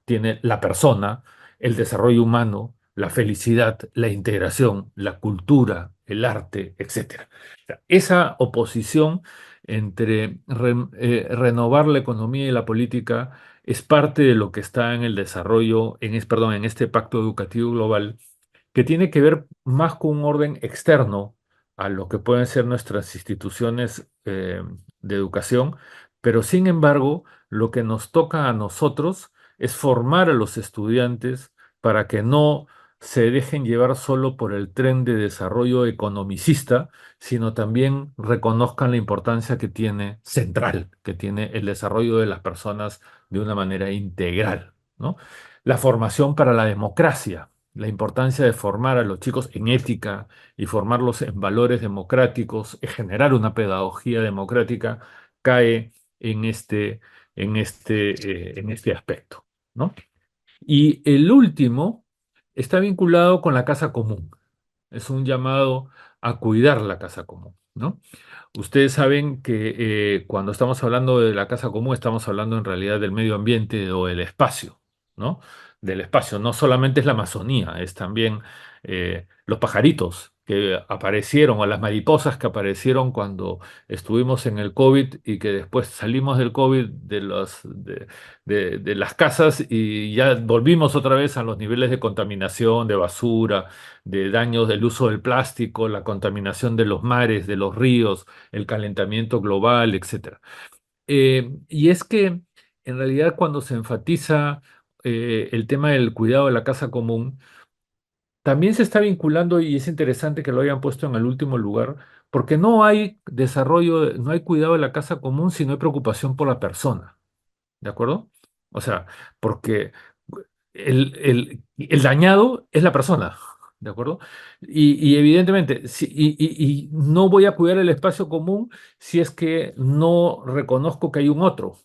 tiene la persona, el desarrollo humano, la felicidad, la integración, la cultura, el arte, etcétera. O sea, esa oposición entre renovar la economía y la política es parte de lo que está en el desarrollo, perdón, en este pacto educativo global, que tiene que ver más con un orden externo a lo que pueden ser nuestras instituciones de educación, pero sin embargo, lo que nos toca a nosotros es formar a los estudiantes para que no se dejen llevar solo por el tren de desarrollo economicista, sino también reconozcan la importancia que tiene central, que tiene el desarrollo de las personas de una manera integral, ¿no? La formación para la democracia, la importancia de formar a los chicos en ética y formarlos en valores democráticos, y generar una pedagogía democrática, cae en este aspecto, ¿no? Y el último está vinculado con la casa común. Es un llamado a cuidar la casa común, ¿no? Ustedes saben que cuando estamos hablando de la casa común, estamos hablando en realidad del medio ambiente o del espacio, ¿no? Del espacio. No solamente es la Amazonía, es también los pajaritos que aparecieron o las mariposas que aparecieron cuando estuvimos en el COVID y que después salimos del COVID de las casas y ya volvimos otra vez a los niveles de contaminación, de basura, de daños del uso del plástico, la contaminación de los mares, de los ríos, el calentamiento global, etcétera. Y es que en realidad cuando se enfatiza el tema del cuidado de la casa común, también se está vinculando, y es interesante que lo hayan puesto en el último lugar, porque no hay desarrollo, no hay cuidado de la casa común si no hay preocupación por la persona. ¿De acuerdo? O sea, porque el dañado es la persona, ¿de acuerdo? Y evidentemente, y no voy a cuidar el espacio común si es que no reconozco que hay un otro,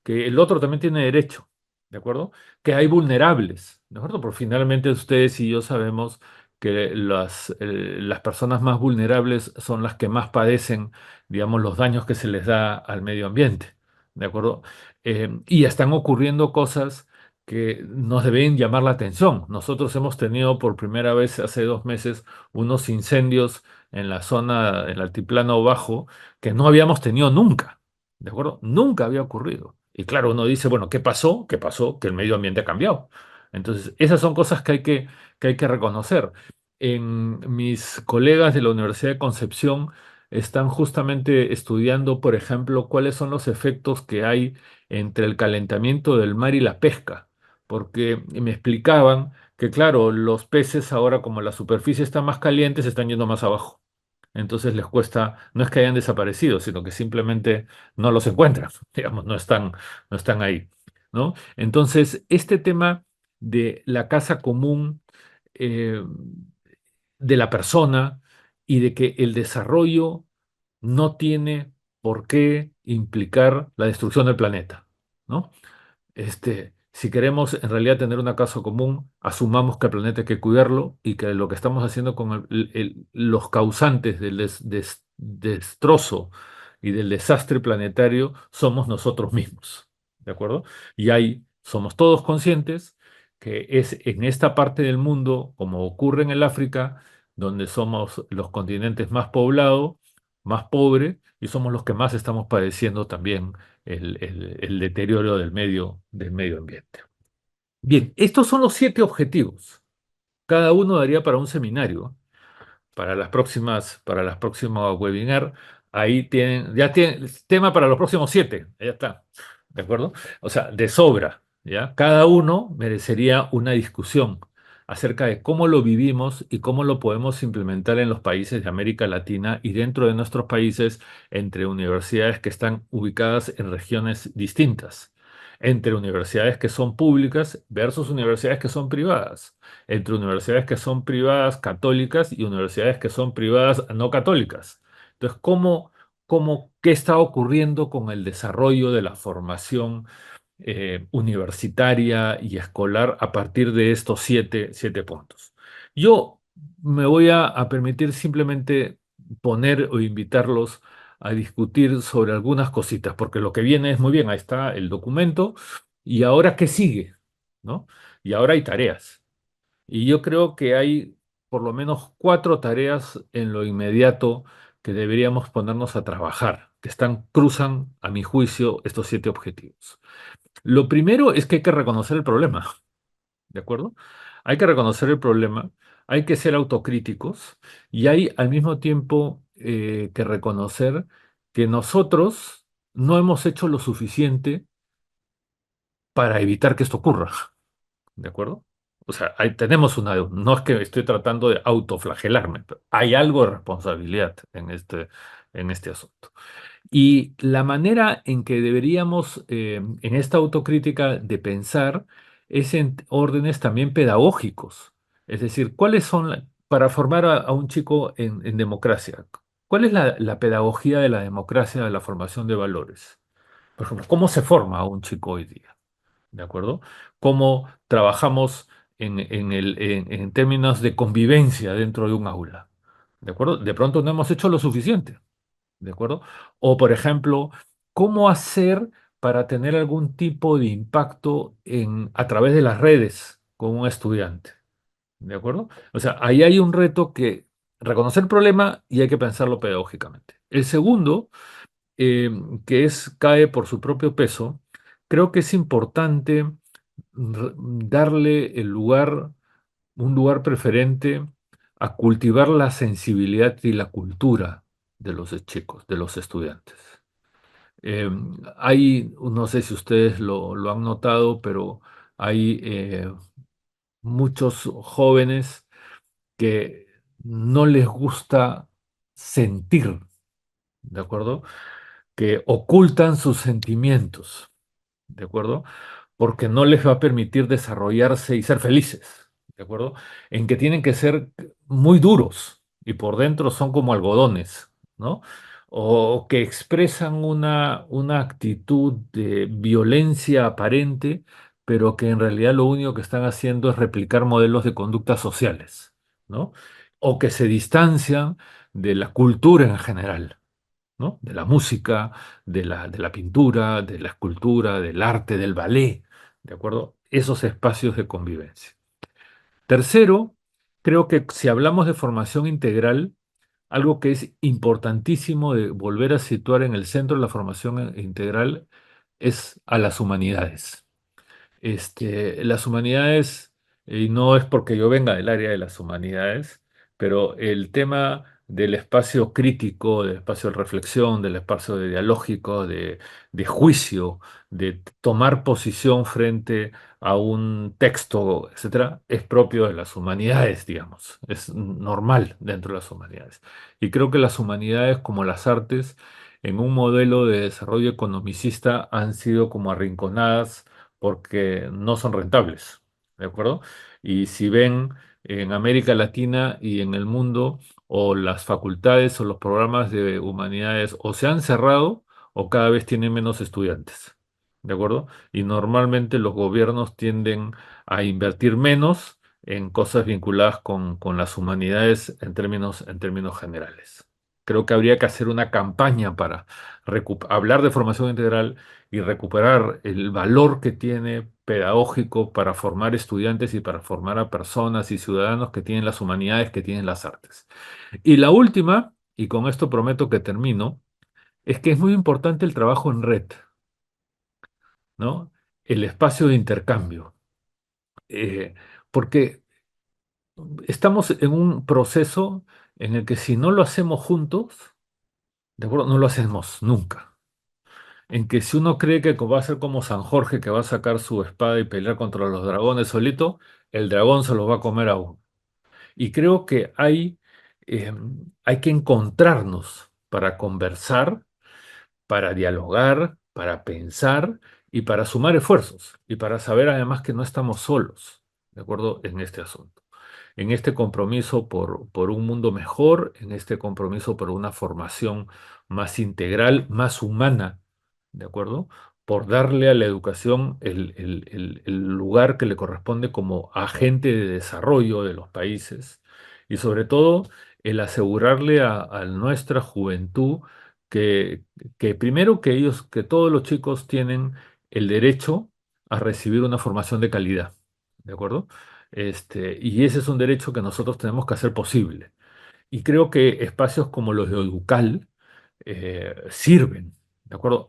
que el otro también tiene derecho, ¿de acuerdo? Que hay vulnerables, ¿de acuerdo? Porque finalmente ustedes y yo sabemos que las personas más vulnerables son las que más padecen, digamos, los daños que se les da al medio ambiente, ¿de acuerdo? Y están ocurriendo cosas que nos deben llamar la atención. Nosotros hemos tenido por primera vez hace 2 meses unos incendios en la zona del altiplano bajo que no habíamos tenido nunca, ¿de acuerdo? Nunca había ocurrido. Y claro, uno dice, bueno, ¿qué pasó? ¿Qué pasó? Que el medio ambiente ha cambiado. Entonces, esas son cosas que hay que reconocer. Mis colegas de la Universidad de Concepción están justamente estudiando, por ejemplo, cuáles son los efectos que hay entre el calentamiento del mar y la pesca, porque me explicaban que, claro, los peces ahora como la superficie está más caliente, se están yendo más abajo. Entonces les cuesta, no es que hayan desaparecido, sino que simplemente no los encuentran, digamos, no están ahí, ¿no? Entonces, este tema de la casa común, eh, de la persona y de que el desarrollo no tiene por qué implicar la destrucción del planeta, ¿no? Si queremos en realidad tener una casa común, asumamos que el planeta hay que cuidarlo y que lo que estamos haciendo con los causantes del destrozo y del desastre planetario somos nosotros mismos, ¿de acuerdo? Y ahí somos todos conscientes que es en esta parte del mundo, como ocurre en el África, donde somos los continentes más poblados, más pobres, y somos los que más estamos padeciendo también el deterioro del medio ambiente. Bien, estos son los 7 objetivos. Cada uno daría para un seminario, para las próximas webinar. Ahí ya tienen tema para los próximos 7, ya está, ¿de acuerdo? O sea, de sobra, ¿ya? Cada uno merecería una discusión acerca de cómo lo vivimos y cómo lo podemos implementar en los países de América Latina y dentro de nuestros países entre universidades que están ubicadas en regiones distintas, entre universidades que son públicas versus universidades que son privadas, entre universidades que son privadas católicas y universidades que son privadas no católicas. Entonces, ¿qué está ocurriendo con el desarrollo de la formación universitaria y escolar a partir de estos siete puntos? Yo me voy a permitir simplemente poner o invitarlos a discutir sobre algunas cositas, porque lo que viene es muy bien, ahí está el documento, y ahora qué sigue, ¿no? Y ahora hay tareas. Y yo creo que hay por lo menos 4 tareas en lo inmediato que deberíamos ponernos a trabajar, que cruzan, a mi juicio, estos 7 objetivos. Lo primero es que hay que reconocer el problema, ¿de acuerdo? Hay que reconocer el problema, hay que ser autocríticos y hay al mismo tiempo que reconocer que nosotros no hemos hecho lo suficiente para evitar que esto ocurra. ¿De acuerdo? O sea, ahí tenemos no es que estoy tratando de autoflagelarme, pero hay algo de responsabilidad en este asunto. Y la manera en que deberíamos, en esta autocrítica, de pensar es en órdenes también pedagógicos. Es decir, para formar a un chico en democracia, ¿cuál es la pedagogía de la democracia, de la formación de valores? Por ejemplo, ¿cómo se forma a un chico hoy día? ¿De acuerdo? Cómo trabajamos en términos de convivencia dentro de un aula. ¿De acuerdo? De pronto no hemos hecho lo suficiente. ¿De acuerdo? O, por ejemplo, cómo hacer para tener algún tipo de impacto a través de las redes con un estudiante. ¿De acuerdo? O sea, ahí hay un reto que reconocer el problema y hay que pensarlo pedagógicamente. El segundo, eh, cae por su propio peso, creo que es importante darle un lugar preferente a cultivar la sensibilidad y la cultura de los chicos, de los estudiantes. Eh, no sé si ustedes lo han notado, pero hay muchos jóvenes que no les gusta sentir, ¿de acuerdo? Que ocultan sus sentimientos, ¿de acuerdo? Porque no les va a permitir desarrollarse y ser felices, ¿de acuerdo? En que tienen que ser muy duros y por dentro son como algodones, ¿no? O que expresan una actitud de violencia aparente, pero que en realidad lo único que están haciendo es replicar modelos de conductas sociales, ¿no? O que se distancian de la cultura en general, ¿no? De la música, de la pintura, de la escultura, del arte, del ballet, ¿de acuerdo? Esos espacios de convivencia. Tercero, creo que si hablamos de formación integral, algo que es importantísimo de volver a situar en el centro de la formación integral es a las humanidades. Las humanidades, y no es porque yo venga del área de las humanidades, pero el tema del espacio crítico, del espacio de reflexión, del espacio de dialógico, de juicio, de tomar posición frente a un texto, etcétera, es propio de las humanidades, digamos. Es normal dentro de las humanidades. Y creo que las humanidades, como las artes, en un modelo de desarrollo economicista, han sido como arrinconadas porque no son rentables, ¿de acuerdo? Y si ven en América Latina y en el mundo, o las facultades o los programas de humanidades o se han cerrado o cada vez tienen menos estudiantes, ¿de acuerdo? Y normalmente los gobiernos tienden a invertir menos en cosas vinculadas con las humanidades en términos generales. Creo que habría que hacer una campaña para hablar de formación integral y recuperar el valor que tiene pedagógico para formar estudiantes y para formar a personas y ciudadanos que tienen las humanidades, que tienen las artes. Y la última, y con esto prometo que termino, es que es muy importante el trabajo en red, ¿no? El espacio de intercambio. Eh, Porque estamos en un proceso en el que si no lo hacemos juntos, ¿de acuerdo? No lo hacemos nunca. En que si uno cree que va a ser como San Jorge, que va a sacar su espada y pelear contra los dragones solito, el dragón se los va a comer a uno. Y creo que hay que encontrarnos para conversar, para dialogar, para pensar y para sumar esfuerzos y para saber además que no estamos solos, ¿de acuerdo? En este asunto, en este compromiso por un mundo mejor, en este compromiso por una formación más integral, más humana, ¿de acuerdo? Por darle a la educación el lugar que le corresponde como agente de desarrollo de los países y sobre todo el asegurarle a nuestra juventud que, que primero que todos los chicos tienen el derecho a recibir una formación de calidad, ¿de acuerdo? Y ese es un derecho que nosotros tenemos que hacer posible. Y creo que espacios como los de Educal sirven, ¿de acuerdo?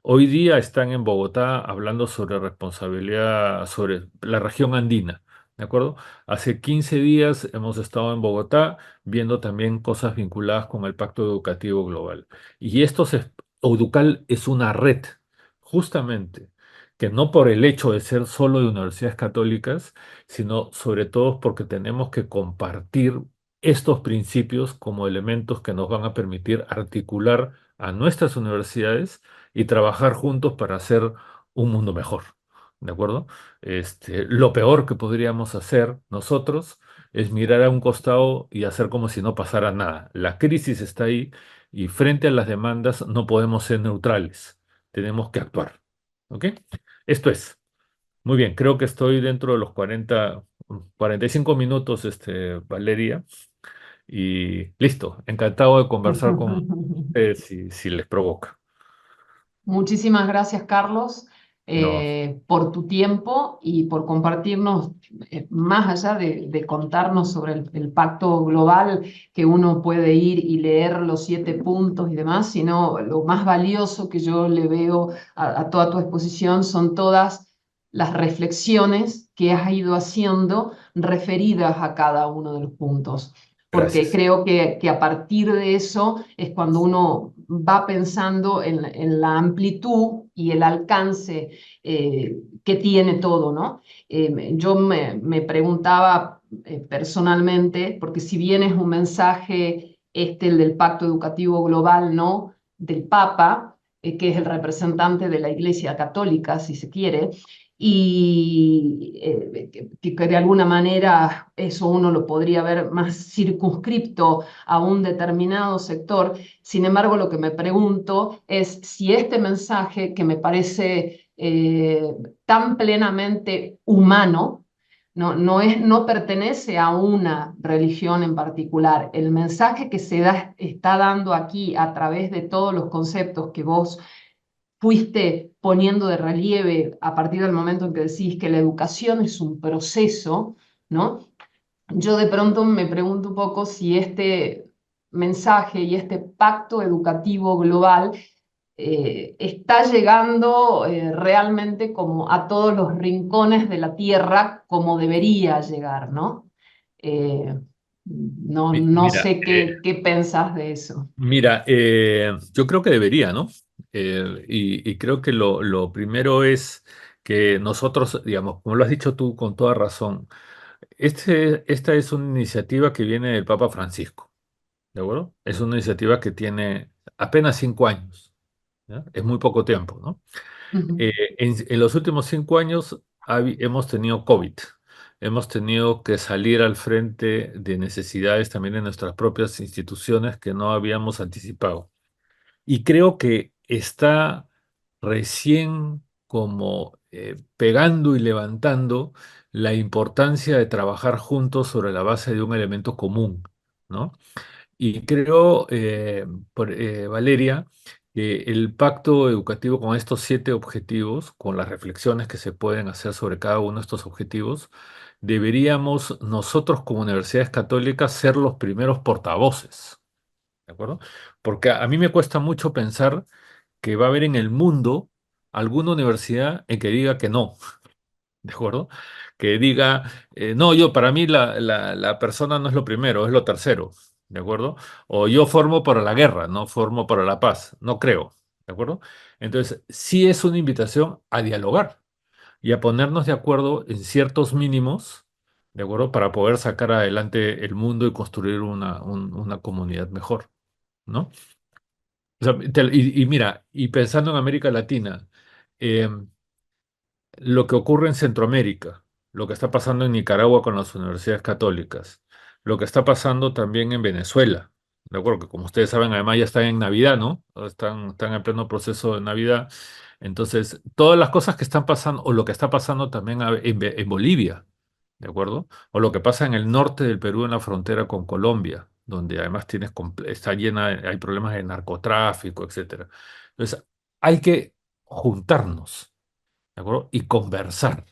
Hoy día están en Bogotá hablando sobre responsabilidad, sobre la región andina, ¿de acuerdo? Hace 15 días hemos estado en Bogotá viendo también cosas vinculadas con el Pacto Educativo Global. Y Educal es una red, justamente, que no por el hecho de ser solo de universidades católicas, sino sobre todo porque tenemos que compartir estos principios como elementos que nos van a permitir articular a nuestras universidades y trabajar juntos para hacer un mundo mejor. ¿De acuerdo? Lo peor que podríamos hacer nosotros es mirar a un costado y hacer como si no pasara nada. La crisis está ahí y frente a las demandas no podemos ser neutrales. Tenemos que actuar. ¿Ok? Esto es. Muy bien, creo que estoy dentro de los 45 minutos, Valeria. Y listo, encantado de conversar con ustedes si les provoca. Muchísimas gracias, Carlos. No, por tu tiempo y por compartirnos, más allá de contarnos sobre el pacto global, que uno puede ir y leer los 7 puntos y demás, sino lo más valioso que yo le veo a toda tu exposición son todas las reflexiones que has ido haciendo referidas a cada uno de los puntos, porque gracias. creo que a partir de eso es cuando uno va pensando en la amplitud y el alcance que tiene todo, ¿no? Yo me preguntaba personalmente, porque si bien es un mensaje el del Pacto Educativo Global, ¿no? Del Papa, que es el representante de la Iglesia Católica, si se quiere, y que de alguna manera eso uno lo podría ver más circunscripto a un determinado sector. Sin embargo, lo que me pregunto es si este mensaje, que me parece tan plenamente humano, no pertenece a una religión en particular. El mensaje que está dando aquí a través de todos los conceptos que vos fuiste poniendo de relieve a partir del momento en que decís que la educación es un proceso, ¿no? Yo de pronto me pregunto un poco si este mensaje y este pacto educativo global está llegando realmente como a todos los rincones de la tierra como debería llegar, ¿no? Eh, no Mira, sé qué pensás de eso. mira, yo creo que debería, ¿no? Y creo que lo primero es que nosotros, digamos, como lo has dicho tú con toda razón, esta es una iniciativa que viene del Papa Francisco, ¿de acuerdo? Es una iniciativa que tiene apenas 5 años, ¿ya? Es muy poco tiempo, ¿no? Ujú, En los últimos 5 años hemos tenido COVID, hemos tenido que salir al frente de necesidades también en nuestras propias instituciones que no habíamos anticipado. Y creo que está recién como pegando y levantando la importancia de trabajar juntos sobre la base de un elemento común, ¿no? Y creo, Valeria, que el pacto educativo con estos 7 objetivos, con las reflexiones que se pueden hacer sobre cada uno de estos objetivos, deberíamos nosotros como universidades católicas ser los primeros portavoces, ¿de acuerdo? Porque a mí me cuesta mucho pensar que va a haber en el mundo alguna universidad en que diga que no, ¿de acuerdo? Que diga, no, para mí la persona no es lo primero, es lo tercero, ¿de acuerdo? O yo formo para la guerra, no formo para la paz, no creo, ¿de acuerdo? Entonces, sí es una invitación a dialogar y a ponernos de acuerdo en ciertos mínimos, ¿de acuerdo? Para poder sacar adelante el mundo y construir una comunidad mejor, ¿no? O sea, y mira, y pensando en América Latina, em, lo que ocurre en Centroamérica, lo que está pasando en Nicaragua con las universidades católicas, lo que está pasando también en Venezuela, de acuerdo, que como ustedes saben, además ya están en Navidad, ¿no? Están en pleno proceso de Navidad. Entonces, todas las cosas que están pasando, o lo que está pasando también en Bolivia, ¿de acuerdo? O lo que pasa en el norte del Perú, en la frontera con Colombia, donde además está llena, hay problemas de narcotráfico, etcétera. Entonces, hay que juntarnos, ¿de acuerdo? Y conversar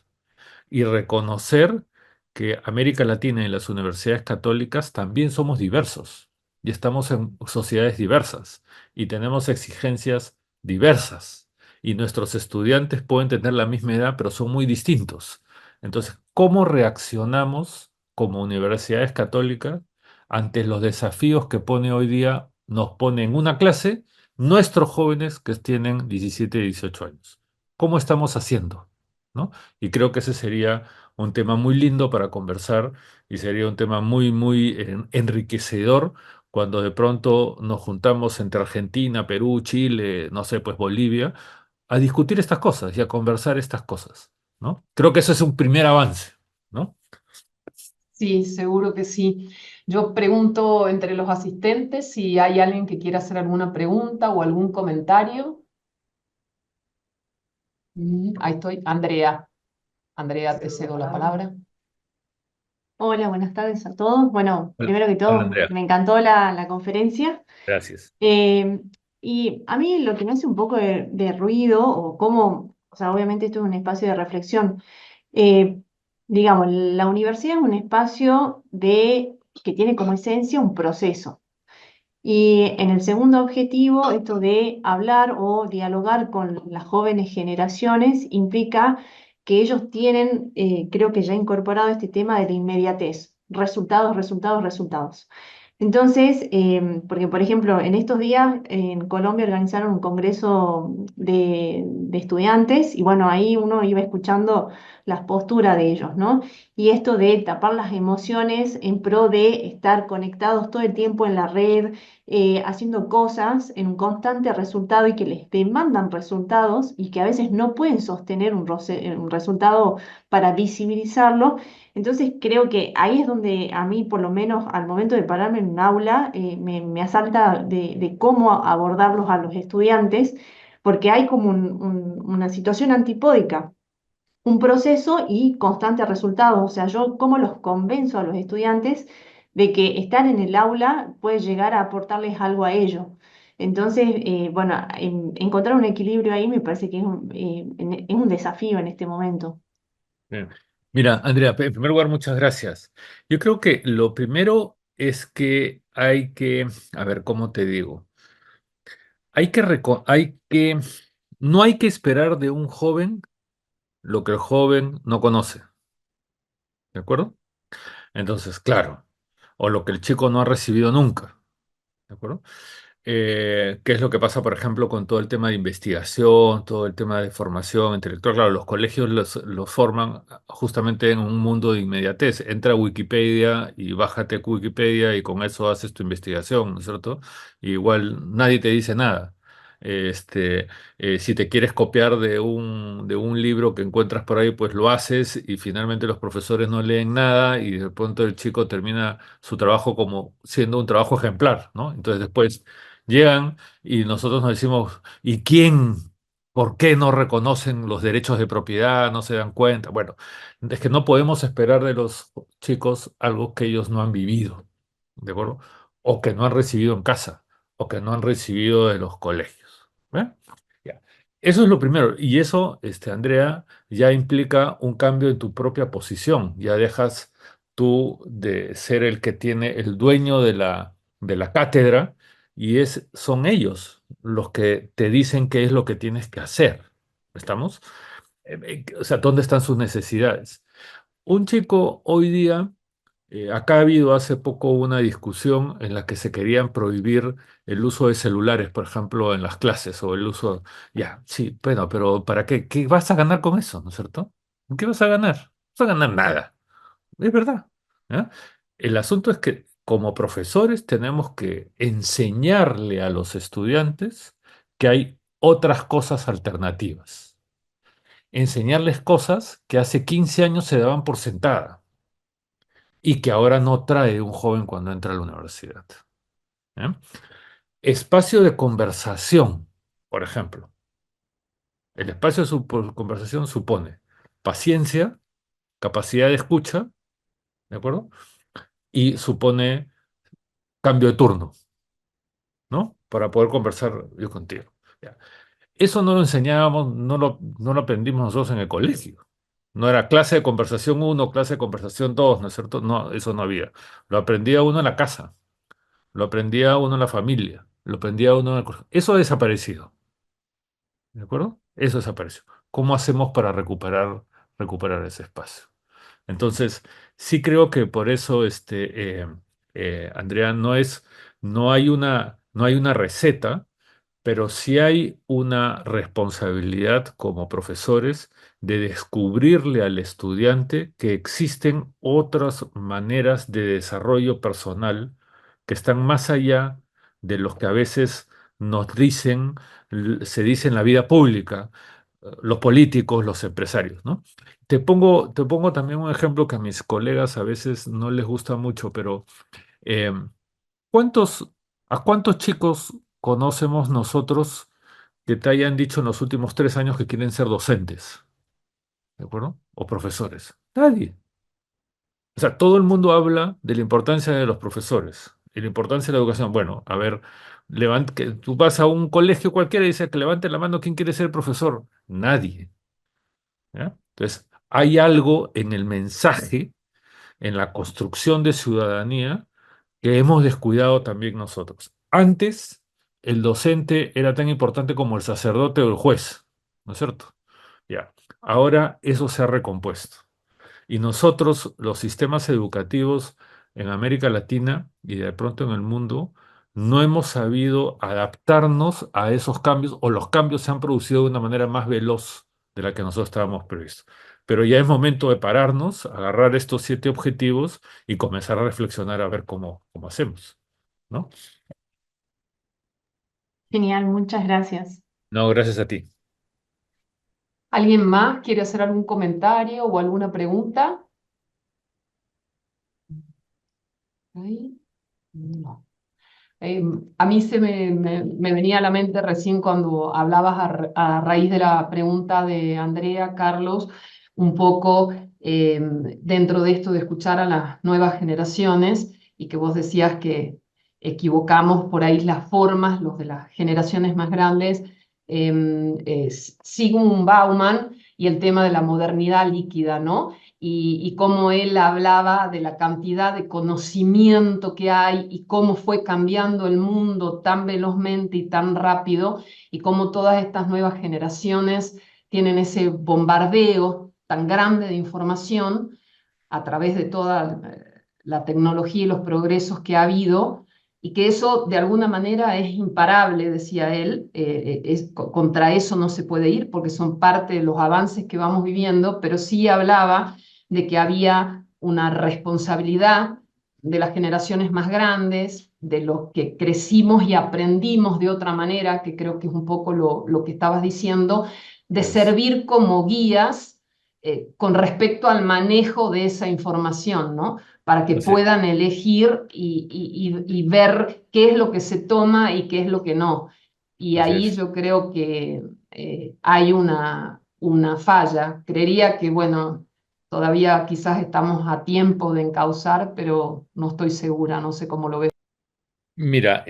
y reconocer que América Latina y las universidades católicas también somos diversos y estamos en sociedades diversas y tenemos exigencias diversas y nuestros estudiantes pueden tener la misma edad pero son muy distintos. Entonces, ¿cómo reaccionamos como universidades católicas ante los desafíos que pone hoy día, nos pone en una clase nuestros jóvenes que tienen 17 y 18 años? ¿Cómo estamos haciendo? ¿No? Y creo que ese sería un tema muy lindo para conversar y sería un tema muy, muy enriquecedor cuando de pronto nos juntamos entre Argentina, Perú, Chile, no sé, pues Bolivia, a discutir estas cosas y a conversar estas cosas, ¿no? Creo que eso es un primer avance, ¿no? sí, seguro que sí. Yo pregunto entre los asistentes si hay alguien que quiera hacer alguna pregunta o algún comentario. Ahí estoy. Andrea. Andrea, te cedo la palabra. Hola, buenas tardes a todos. Bueno, Hola, primero que hola, todo, Andrea. me encantó la conferencia. Gracias. Eh, y a mí lo que me hace un poco de ruido, o cómo, o sea, obviamente esto es un espacio de reflexión. Eh, digamos, la universidad es un espacio que tiene como esencia un proceso. Y en el segundo objetivo, esto de hablar o dialogar con las jóvenes generaciones implica que ellos tienen, creo que ya incorporado este tema de la inmediatez, resultados, resultados, resultados. Entonces, porque por ejemplo, en estos días en Colombia organizaron un congreso de estudiantes y bueno, ahí uno iba escuchando las posturas de ellos, ¿no? Y esto de tapar las emociones en pro de estar conectados todo el tiempo en la red, haciendo cosas en un constante resultado y que les demandan resultados y que a veces no pueden sostener un resultado para visibilizarlo. Entonces creo que ahí es donde a mí, por lo menos al momento de pararme en un aula, me asalta de cómo abordarlos a los estudiantes, porque hay como una situación antipódica, un proceso y constante resultados. O sea, yo cómo los convenzo a los estudiantes de que estar en el aula puede llegar a aportarles algo a ellos. Entonces, bueno, encontrar un equilibrio ahí me parece que es un desafío en este momento. Bien. Mira, Andrea, en primer lugar, muchas gracias. Yo creo que lo primero es que hay que, a ver, ¿cómo te digo? No hay que esperar de un joven lo que el joven no conoce, ¿de acuerdo? Entonces, claro, o lo que el chico no ha recibido nunca, ¿de acuerdo? ¿Qué es lo que pasa, por ejemplo, con todo el tema de investigación, todo el tema de formación intelectual? Claro, los colegios los forman justamente en un mundo de inmediatez. Entra a Wikipedia y bájate Wikipedia y con eso haces tu investigación, ¿no es cierto? Y igual nadie te dice nada. Este, si te quieres copiar de un libro que encuentras por ahí, pues lo haces y finalmente los profesores no leen nada y de pronto el chico termina su trabajo como siendo un trabajo ejemplar, ¿no? Entonces después llegan y nosotros nos decimos, ¿y quién? ¿Por qué no reconocen los derechos de propiedad? ¿No se dan cuenta? Bueno, es que no podemos esperar de los chicos algo que ellos no han vivido, ¿de acuerdo? O que no han recibido en casa, o que no han recibido de los colegios. ¿Eh? Ya. Eso es lo primero. Y eso, Andrea, ya implica un cambio en tu propia posición. Ya dejas tú de ser el que tiene el dueño de la cátedra y son ellos los que te dicen qué es lo que tienes que hacer. ¿Estamos? O sea, ¿dónde están sus necesidades? Un chico hoy día, acá ha habido hace poco una discusión en la que se querían prohibir el uso de celulares, por ejemplo, en las clases o el uso, ya, sí, bueno, pero ¿para qué? ¿Qué vas a ganar con eso? ¿No es cierto? ¿Qué vas a ganar? No vas a ganar nada. Es verdad. ¿Ya? El asunto es que como profesores tenemos que enseñarle a los estudiantes que hay otras cosas alternativas. Enseñarles cosas que hace 15 años se daban por sentada y que ahora no trae un joven cuando entra a la universidad. ¿Ya? Espacio de conversación, por ejemplo. El espacio de conversación supone paciencia, capacidad de escucha, ¿de acuerdo? Y supone cambio de turno, ¿no? Para poder conversar yo contigo. Ya. Eso no lo enseñábamos, no lo aprendimos nosotros en el colegio. No era clase de conversación uno, clase de conversación 2, ¿no es cierto? No, eso no había. Lo aprendía uno en la casa, lo aprendía uno en la familia, lo aprendía uno en el colegio. Eso ha desaparecido, ¿de acuerdo? Eso desapareció. ¿Cómo hacemos para recuperar ese espacio? Entonces, sí creo que por eso, Andrea, no hay una receta, pero sí hay una responsabilidad como profesores de descubrirle al estudiante que existen otras maneras de desarrollo personal que están más allá de los que a veces nos dicen, se dice en la vida pública, los políticos, los empresarios, ¿no? Te pongo también un ejemplo que a mis colegas a veces no les gusta mucho, pero eh, ¿cuántos, a cuántos chicos conocemos nosotros que te hayan dicho en los últimos 3 años que quieren ser docentes, ¿de acuerdo? O profesores. Nadie. O sea, todo el mundo habla de la importancia de los profesores y la importancia de la educación. Bueno, a ver, que tú vas a un colegio cualquiera y dices que levante la mano quién quiere ser profesor. Nadie. ¿ya? Entonces, hay algo en el mensaje, en la construcción de ciudadanía, que hemos descuidado también nosotros. Antes, el docente era tan importante como el sacerdote o el juez, ¿no es cierto? Ya. Ahora eso se ha recompuesto. Y nosotros, los sistemas educativos en América Latina y de pronto en el mundo, no hemos sabido adaptarnos a esos cambios, o los cambios se han producido de una manera más veloz de la que nosotros estábamos previstos. Pero ya es momento de pararnos, agarrar estos 7 objetivos y comenzar a reflexionar a ver cómo hacemos, ¿no? Genial, muchas gracias. No, gracias a ti. ¿Alguien más quiere hacer algún comentario o alguna pregunta? ¿Ahí? No. Eh, a mí me venía a la mente recién cuando hablabas a raíz de la pregunta de Andrea, Carlos, un poco dentro de esto de escuchar a las nuevas generaciones y que vos decías que equivocamos por ahí las formas, los de las generaciones más grandes, Sigmund Bauman y el tema de la modernidad líquida, ¿no? Y cómo él hablaba de la cantidad de conocimiento que hay y cómo fue cambiando el mundo tan velozmente y tan rápido y cómo todas estas nuevas generaciones tienen ese bombardeo tan grande de información a través de toda la tecnología y los progresos que ha habido, y que eso de alguna manera es imparable, decía él, contra eso no se puede ir porque son parte de los avances que vamos viviendo, pero sí hablaba de que había una responsabilidad de las generaciones más grandes, de los que crecimos y aprendimos de otra manera, que creo que es un poco lo que estabas diciendo, de Es, servir como guías con respecto al manejo de esa información, ¿no? Para que así, puedan elegir y ver qué es lo que se toma y qué es lo que no. Y así ahí es. yo creo que hay una falla. Creería que, bueno, todavía quizás estamos a tiempo de encauzar, pero no estoy segura, no sé cómo lo ves. Mira,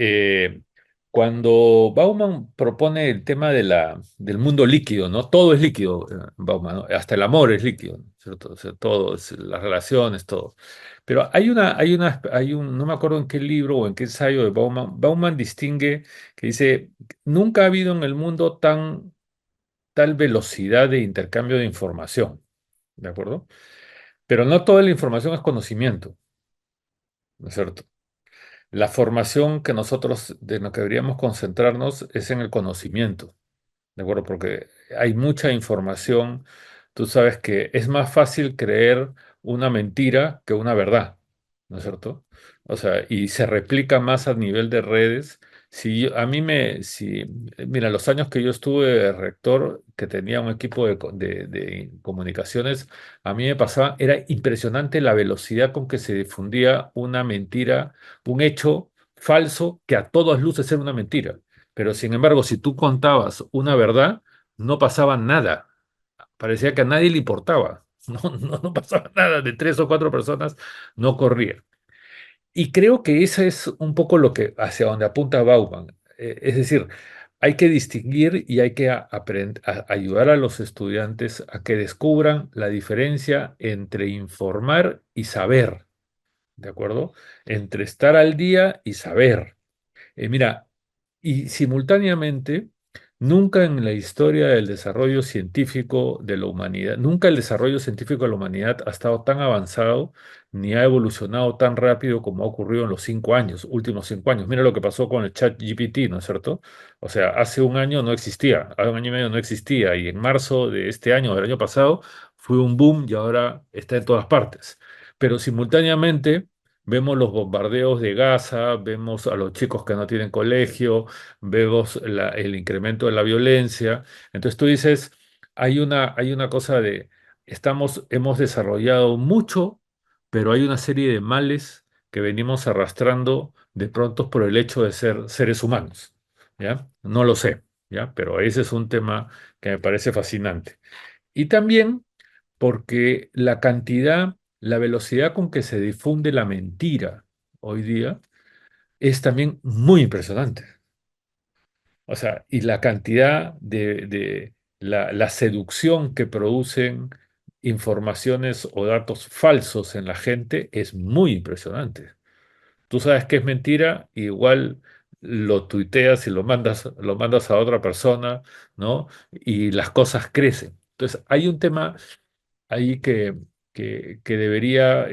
cuando Bauman propone el tema del mundo líquido, ¿no? Todo es líquido, Bauman, ¿no? Hasta el amor es líquido, ¿cierto? O sea, todo, las relaciones, todo. Pero no me acuerdo en qué libro o en qué ensayo de Bauman, Bauman distingue que dice, nunca ha habido en el mundo tal velocidad de intercambio de información, ¿de acuerdo? Pero no toda la información es conocimiento, ¿no es cierto? La formación que nosotros de lo que deberíamos concentrarnos es en el conocimiento, ¿de acuerdo? Porque hay mucha información. Tú sabes que es más fácil creer una mentira que una verdad, ¿no es cierto? O sea, y se replica más a nivel de redes. Mira, los años que yo estuve de rector, que tenía un equipo de comunicaciones, a mí me pasaba, era impresionante la velocidad con que se difundía una mentira, un hecho falso que a todas luces era una mentira. Pero sin embargo, si tú contabas una verdad, no pasaba nada. Parecía que a nadie le importaba. No pasaba nada. De 3 o 4 personas no corría. Y creo que eso es un poco lo que hacia donde apunta Bauman. Es decir, hay que distinguir y hay que ayudar a los estudiantes a que descubran la diferencia entre informar y saber, ¿de acuerdo? Entre estar al día y saber. Mira, y simultáneamente, nunca en la historia del desarrollo científico de la humanidad, nunca el desarrollo científico de la humanidad ha estado tan avanzado ni ha evolucionado tan rápido como ha ocurrido en los 5 años, últimos 5 años. Mira lo que pasó con el chat GPT, ¿no es cierto? O sea, hace un año no existía, hace un año y medio no existía, y en marzo de este año, del año pasado, fue un boom y ahora está en todas partes. Pero simultáneamente vemos los bombardeos de Gaza, vemos a los chicos que no tienen colegio, vemos el incremento de la violencia. Entonces tú dices, hay una cosa de, hemos desarrollado mucho, pero hay una serie de males que venimos arrastrando de pronto por el hecho de ser seres humanos, ¿ya? No lo sé, ¿ya? Pero ese es un tema que me parece fascinante. Y también porque la velocidad con que se difunde la mentira hoy día es también muy impresionante. O sea, y la cantidad la seducción que producen informaciones o datos falsos en la gente es muy impresionante. Tú sabes que es mentira, igual lo tuiteas y lo mandas a otra persona, ¿no? Y las cosas crecen. Entonces, hay un tema ahí que debería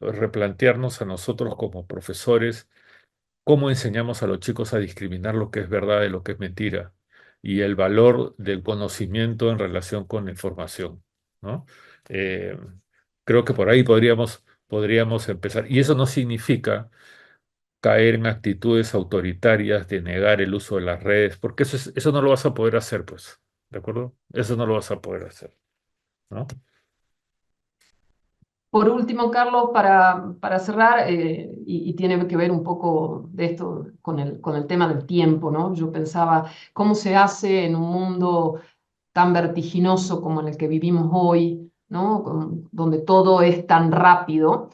replantearnos a nosotros como profesores, cómo enseñamos a los chicos a discriminar lo que es verdad de lo que es mentira y el valor del conocimiento en relación con la información, ¿no? Eh, Creo que por ahí podríamos empezar. Y eso no significa caer en actitudes autoritarias de negar el uso de las redes, porque eso no lo vas a poder hacer, pues, ¿de acuerdo? Eso no lo vas a poder hacer, ¿no? Por último, Carlos, para cerrar, y tiene que ver un poco de esto con el tema del tiempo, ¿no? Yo pensaba, ¿cómo se hace en un mundo tan vertiginoso como en el que vivimos hoy, ¿no? Donde todo es tan rápido?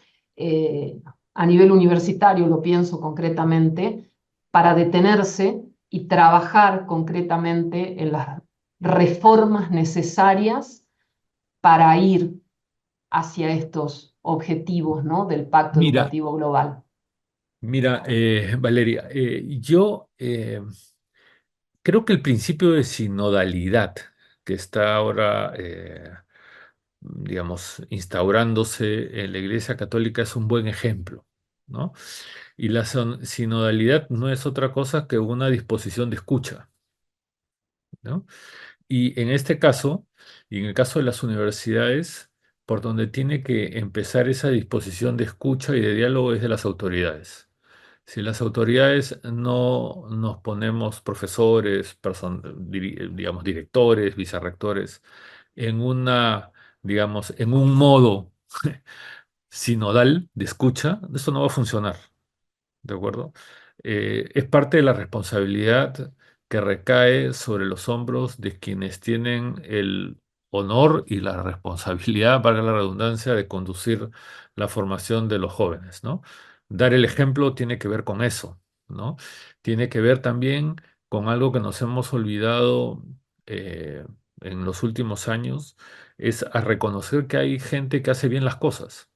A nivel universitario, lo pienso concretamente, para detenerse y trabajar concretamente en las reformas necesarias para ir hacia estos objetivos, ¿no? Del Pacto Mira, Educativo Global. mira, Valeria, yo creo que el principio de sinodalidad que está ahora, digamos, instaurándose en la Iglesia Católica es un buen ejemplo, ¿no? Y la sinodalidad no es otra cosa que una disposición de escucha, ¿no? Y en este caso, y en el caso de las universidades, por donde tiene que empezar esa disposición de escucha y de diálogo es de las autoridades. Si las autoridades no nos ponemos profesores, digamos, directores, vicerrectores, en digamos, en un modo sinodal de escucha, eso no va a funcionar. ¿De acuerdo? Es parte de la responsabilidad que recae sobre los hombros de quienes tienen el honor y la responsabilidad, valga la redundancia, de conducir la formación de los jóvenes, ¿no? Dar el ejemplo tiene que ver con eso, ¿no? Tiene que ver también con algo que nos hemos olvidado eh, en los últimos años, es a reconocer que hay gente que hace bien las cosas.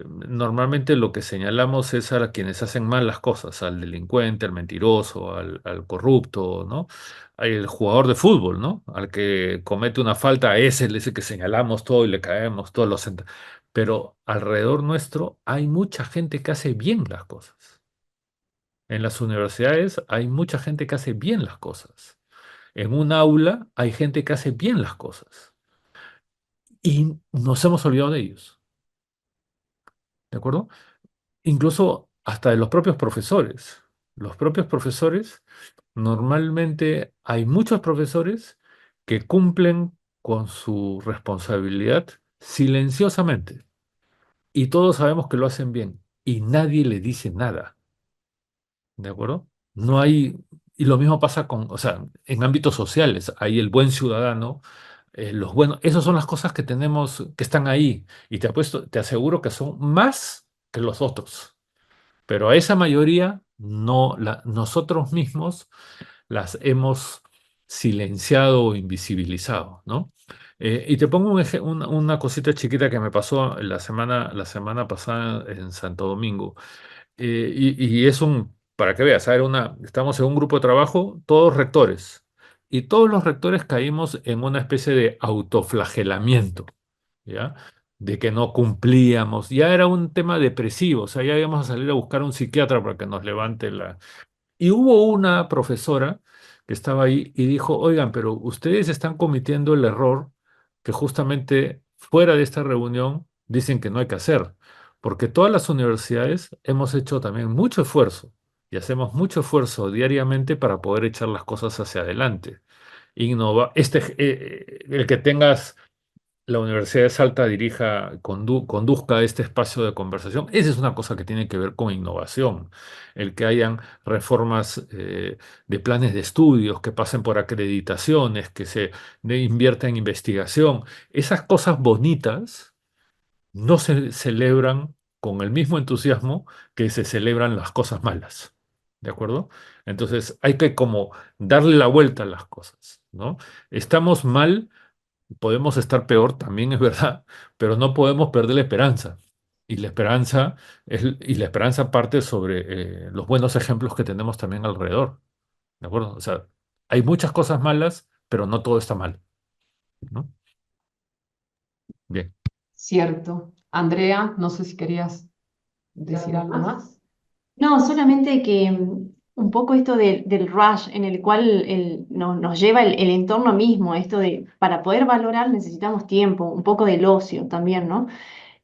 Normalmente lo que señalamos es a quienes hacen mal las cosas, al delincuente, al mentiroso, al corrupto, ¿no? El jugador de fútbol, ¿no? Al que comete una falta, a ese es el que señalamos todo y le caemos todos los... Pero alrededor nuestro hay mucha gente que hace bien las cosas. En las universidades hay mucha gente que hace bien las cosas. En un aula hay gente que hace bien las cosas. Y nos hemos olvidado de ellos. ¿De acuerdo? Incluso hasta de los propios profesores. Los propios profesores, normalmente hay muchos profesores que cumplen con su responsabilidad silenciosamente y todos sabemos que lo hacen bien y nadie le dice nada, ¿de acuerdo? No hay, y lo mismo pasa con, o sea, en ámbitos sociales, hay el buen ciudadano, los buenos, esas son las cosas que tenemos, que están ahí y te aseguro que son más que los otros. Pero a esa mayoría nosotros mismos las hemos silenciado o invisibilizado, ¿no? Y te pongo una cosita chiquita que me pasó la semana pasada en Santo Domingo. Y es para que veas, estamos en un grupo de trabajo, todos rectores, y todos los rectores caímos en una especie de autoflagelamiento. ¿Ya? De que no cumplíamos. Ya era un tema depresivo, o sea, ya íbamos a salir a buscar un psiquiatra para que nos levante la... Y hubo una profesora que estaba ahí y dijo, oigan, pero ustedes están cometiendo el error que justamente fuera de esta reunión dicen que no hay que hacer, porque todas las universidades hemos hecho también mucho esfuerzo y hacemos mucho esfuerzo diariamente para poder echar las cosas hacia adelante. El que tengas la Universidad de Salta conduzca este espacio de conversación. Esa es una cosa que tiene que ver con innovación, el que hayan reformas de planes de estudios que pasen por acreditaciones, que se invierta en investigación. Esas cosas bonitas no se celebran con el mismo entusiasmo que se celebran las cosas malas. ¿de acuerdo? Entonces hay que como darle la vuelta a las cosas, ¿no? Estamos mal, podemos estar peor, también es verdad, pero no podemos perder la esperanza. Y la esperanza parte sobre los buenos ejemplos que tenemos también alrededor, ¿de acuerdo? O sea, hay muchas cosas malas, pero no todo está mal, ¿no? Bien. Cierto. Andrea, no sé si querías decir algo más. No, solamente que un poco esto del rush en el cual nos lleva el entorno mismo, esto de para poder valorar necesitamos tiempo, un poco del ocio también, ¿no?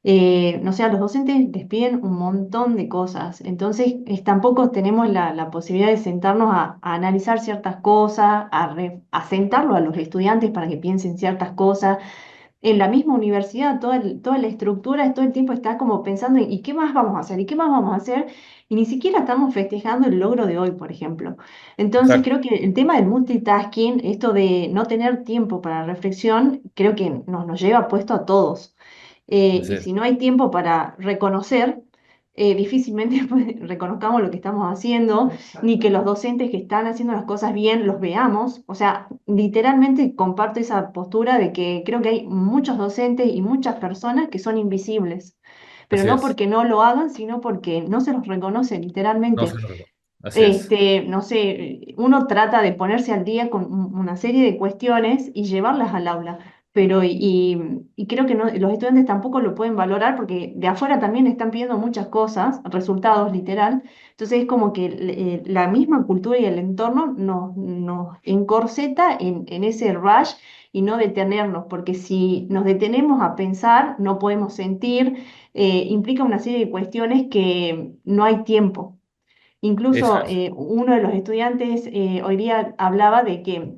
No sé, a los docentes les piden un montón de cosas, entonces tampoco tenemos la posibilidad de sentarnos a analizar ciertas cosas, a sentarlo a los estudiantes para que piensen ciertas cosas. En la misma universidad, toda la estructura todo el tiempo está como pensando, ¿y qué más vamos a hacer? ¿Y qué más vamos a hacer? Y ni siquiera estamos festejando el logro de hoy, por ejemplo. Entonces, Exacto. creo que el tema del multitasking, esto de no tener tiempo para reflexión, creo que nos lleva puesto a todos. Así Y es. si no hay tiempo para reconocer, difícilmente pues, reconozcamos lo que estamos haciendo, ni que los docentes que están haciendo las cosas bien los veamos. O sea, literalmente comparto esa postura de que creo que hay muchos docentes y muchas personas que son invisibles, pero Así no es. porque no lo hagan, sino porque no se los reconoce No literalmente. se lo recuerdo. Así es. No sé, uno trata de ponerse al día con una serie de cuestiones y llevarlas al aula, pero y creo que los estudiantes tampoco lo pueden valorar porque de afuera también están pidiendo muchas cosas, resultados literal, entonces es como que la misma cultura y el entorno nos encorseta en ese rush y no detenernos, porque si nos detenemos a pensar, no podemos sentir, implica una serie de cuestiones que no hay tiempo. Eso Incluso es. uno de los estudiantes hoy día hablaba de que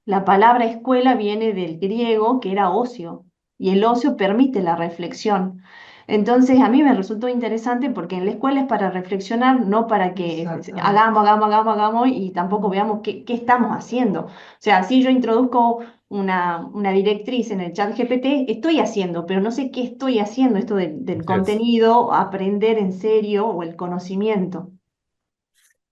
la palabra escuela viene del griego, que era ocio, y el ocio permite la reflexión. Entonces, a mí me resultó interesante porque en la escuela es para reflexionar, no para que Exactamente. hagamos y tampoco veamos qué estamos haciendo. O sea, si yo introduzco una directriz en el chat GPT, estoy haciendo, pero no sé qué estoy haciendo, esto del Así es. contenido, aprender en serio o el conocimiento.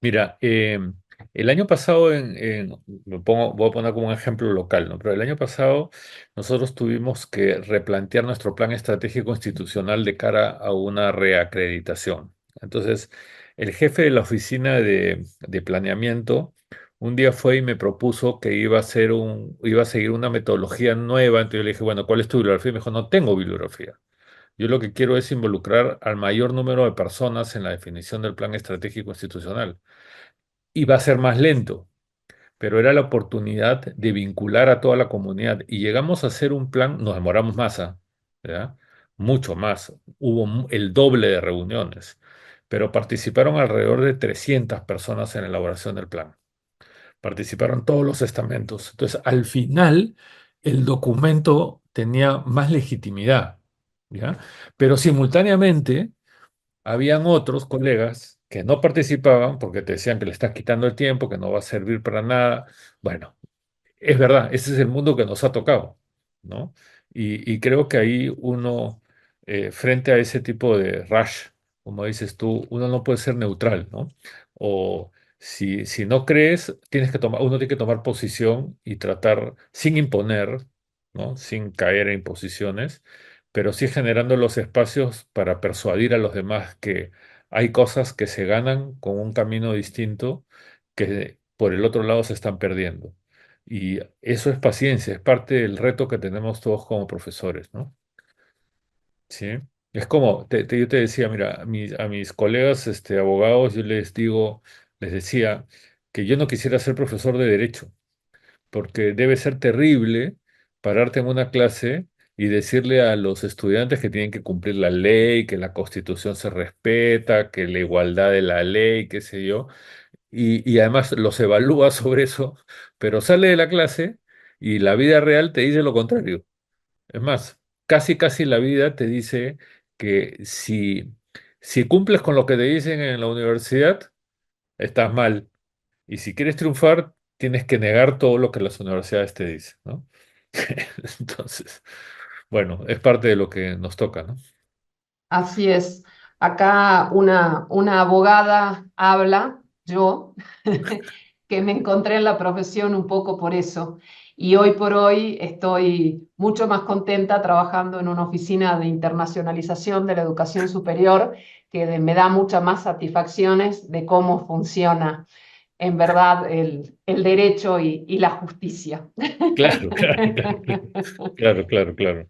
Mira, el año pasado, voy a poner como un ejemplo local, ¿no? Pero el año pasado nosotros tuvimos que replantear nuestro plan estratégico institucional de cara a una reacreditación. Entonces, el jefe de la oficina de planeamiento un día fue y me propuso que iba a seguir una metodología nueva. Entonces yo le dije, bueno, ¿cuál es tu bibliografía? Y me dijo, no tengo bibliografía. Yo lo que quiero es involucrar al mayor número de personas en la definición del plan estratégico institucional. Y va a ser más lento, pero era la oportunidad de vincular a toda la comunidad. Y llegamos a hacer un plan, nos demoramos más, ¿ya? Mucho más. Hubo el doble de reuniones, pero participaron alrededor de 300 personas en la elaboración del plan. Participaron todos los estamentos. Entonces, al final, el documento tenía más legitimidad, ¿ya? Pero simultáneamente habían otros colegas que no participaban porque te decían que le estás quitando el tiempo, que no va a servir para nada. Bueno, es verdad, ese es el mundo que nos ha tocado, ¿no? Y creo que ahí uno, frente a ese tipo de rush, como dices tú, uno no puede ser neutral, ¿no? O si no crees, uno tiene que tomar posición y tratar sin imponer, ¿no? Sin caer en imposiciones, pero sí generando los espacios para persuadir a los demás que hay cosas que se ganan con un camino distinto que por el otro lado se están perdiendo. Y eso es paciencia, es parte del reto que tenemos todos como profesores, ¿no? Sí. Es como, yo te decía, mira, a mis colegas abogados, yo les decía que yo no quisiera ser profesor de derecho, porque debe ser terrible pararte en una clase y decirle a los estudiantes que tienen que cumplir la ley, que la Constitución se respeta, que la igualdad de la ley, qué sé yo, y además los evalúa sobre eso, pero sale de la clase y la vida real te dice lo contrario. Es más, casi casi la vida te dice que si cumples con lo que te dicen en la universidad, estás mal. Y si quieres triunfar, tienes que negar todo lo que las universidades te dicen, ¿no? Entonces, bueno, es parte de lo que nos toca, ¿no? Así es. Acá una abogada habla yo, que me encontré en la profesión un poco por eso. Y hoy por hoy estoy mucho más contenta trabajando en una oficina de internacionalización de la educación superior, me da muchas más satisfacciones de cómo funciona en verdad el derecho y la justicia. Claro, claro, claro, claro, claro, claro.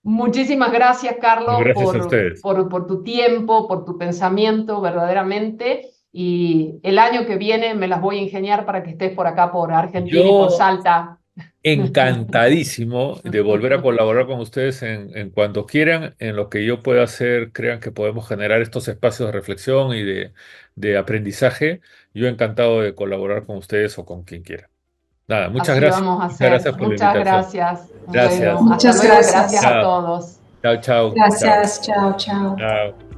Muchísimas gracias, Carlos, Gracias a ustedes. por tu tiempo, por tu pensamiento, verdaderamente. Y el año que viene me las voy a ingeniar para que estés por acá, por Argentina y por Yo Salta. encantadísimo de volver a colaborar con ustedes en cuanto quieran, en lo que yo pueda hacer, crean que podemos generar estos espacios de reflexión y de aprendizaje. Yo encantado de colaborar con ustedes o con quien quiera. Nada, muchas Así gracias. vamos a Muchas hacer. gracias por la Muchas invitación. gracias. Gracias. Bueno, hasta Muchas luego y gracias gracias. a Chao, todos. chao, chao, chao, Gracias. Chao, chao. chao.